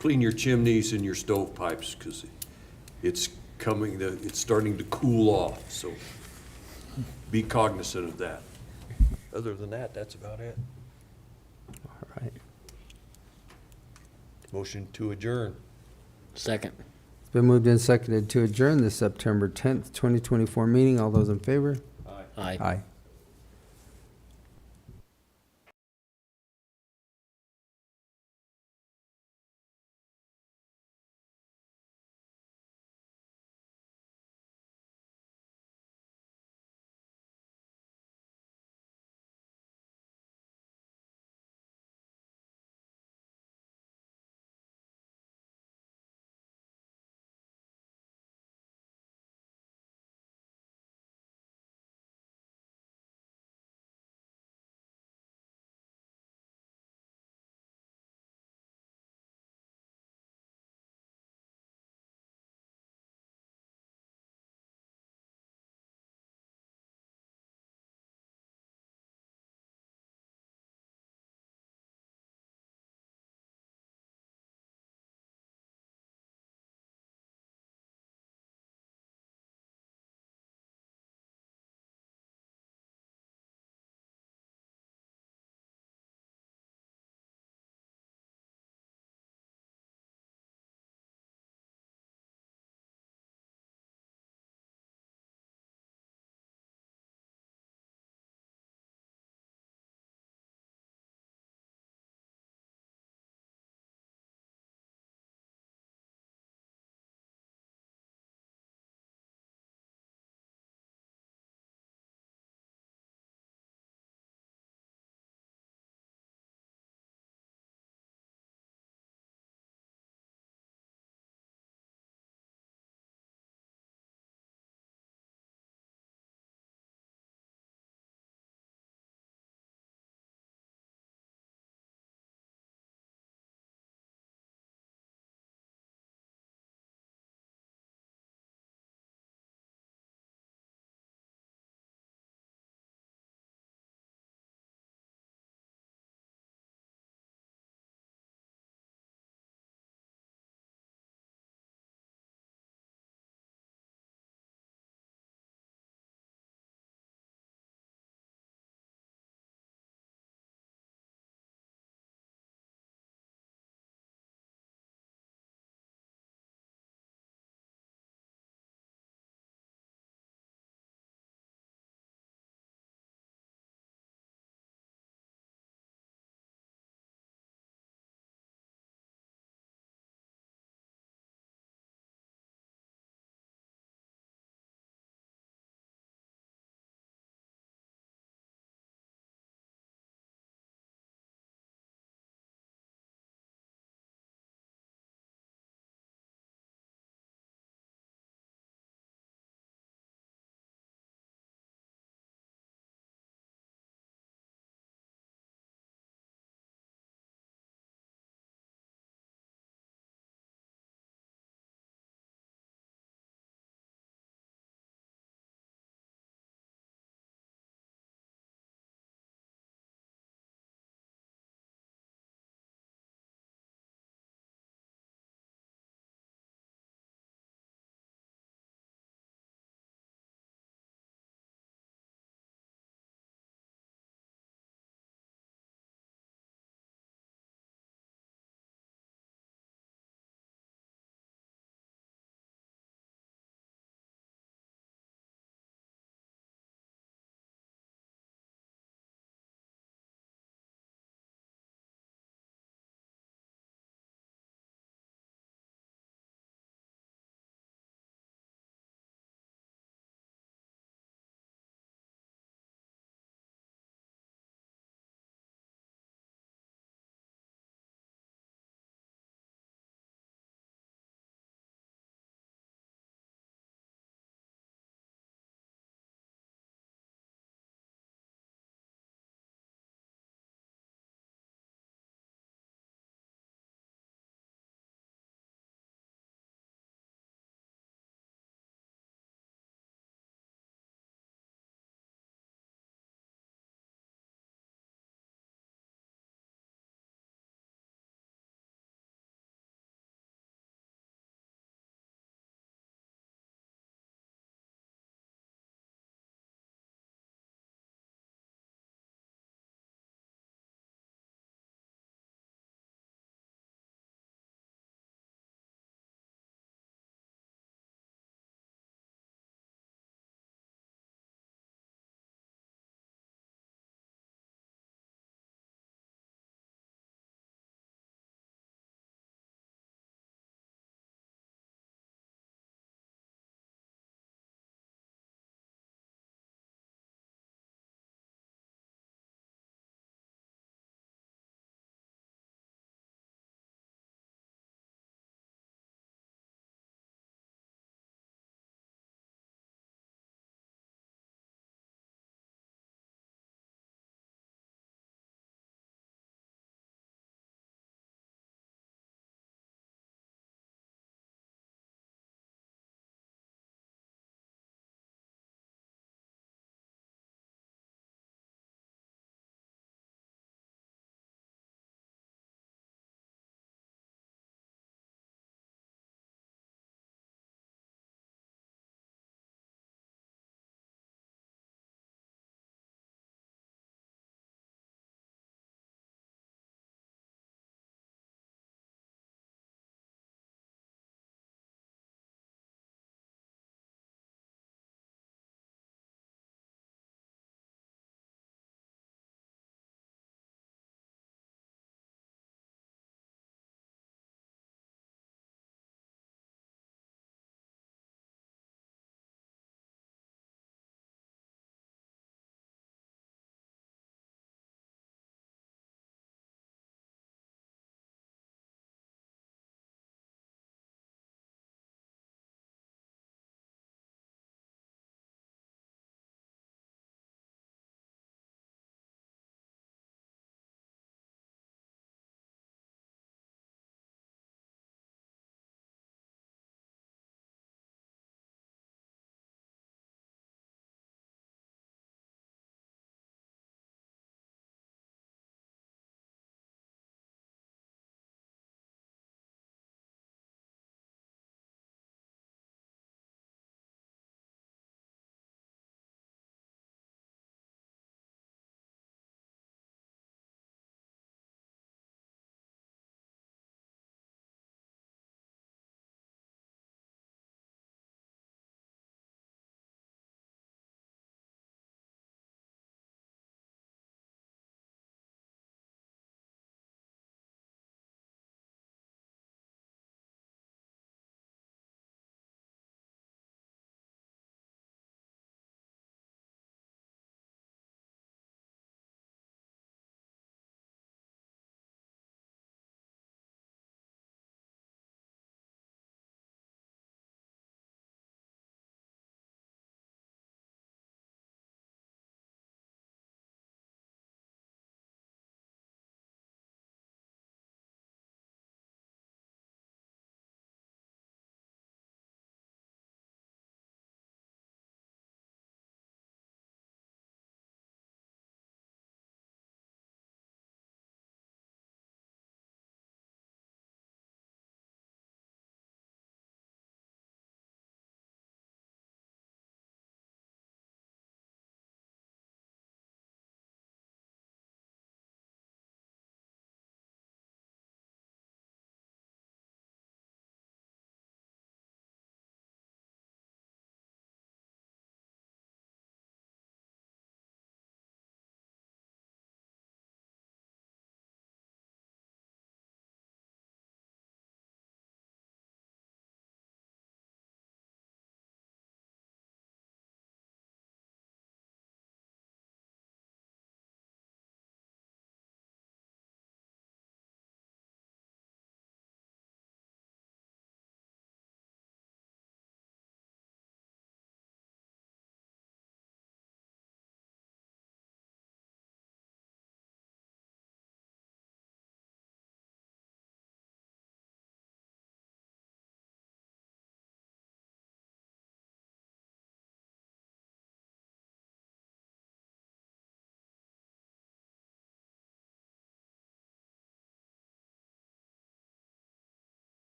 clean your chimneys and your stovepipes, because it's starting to cool off. So be cognizant of that. Other than that, that's about it. All right. Motion to adjourn. Second. It's been moved and seconded to adjourn this September 10th, 2024 meeting. All those in favor? Aye. Aye. Aye.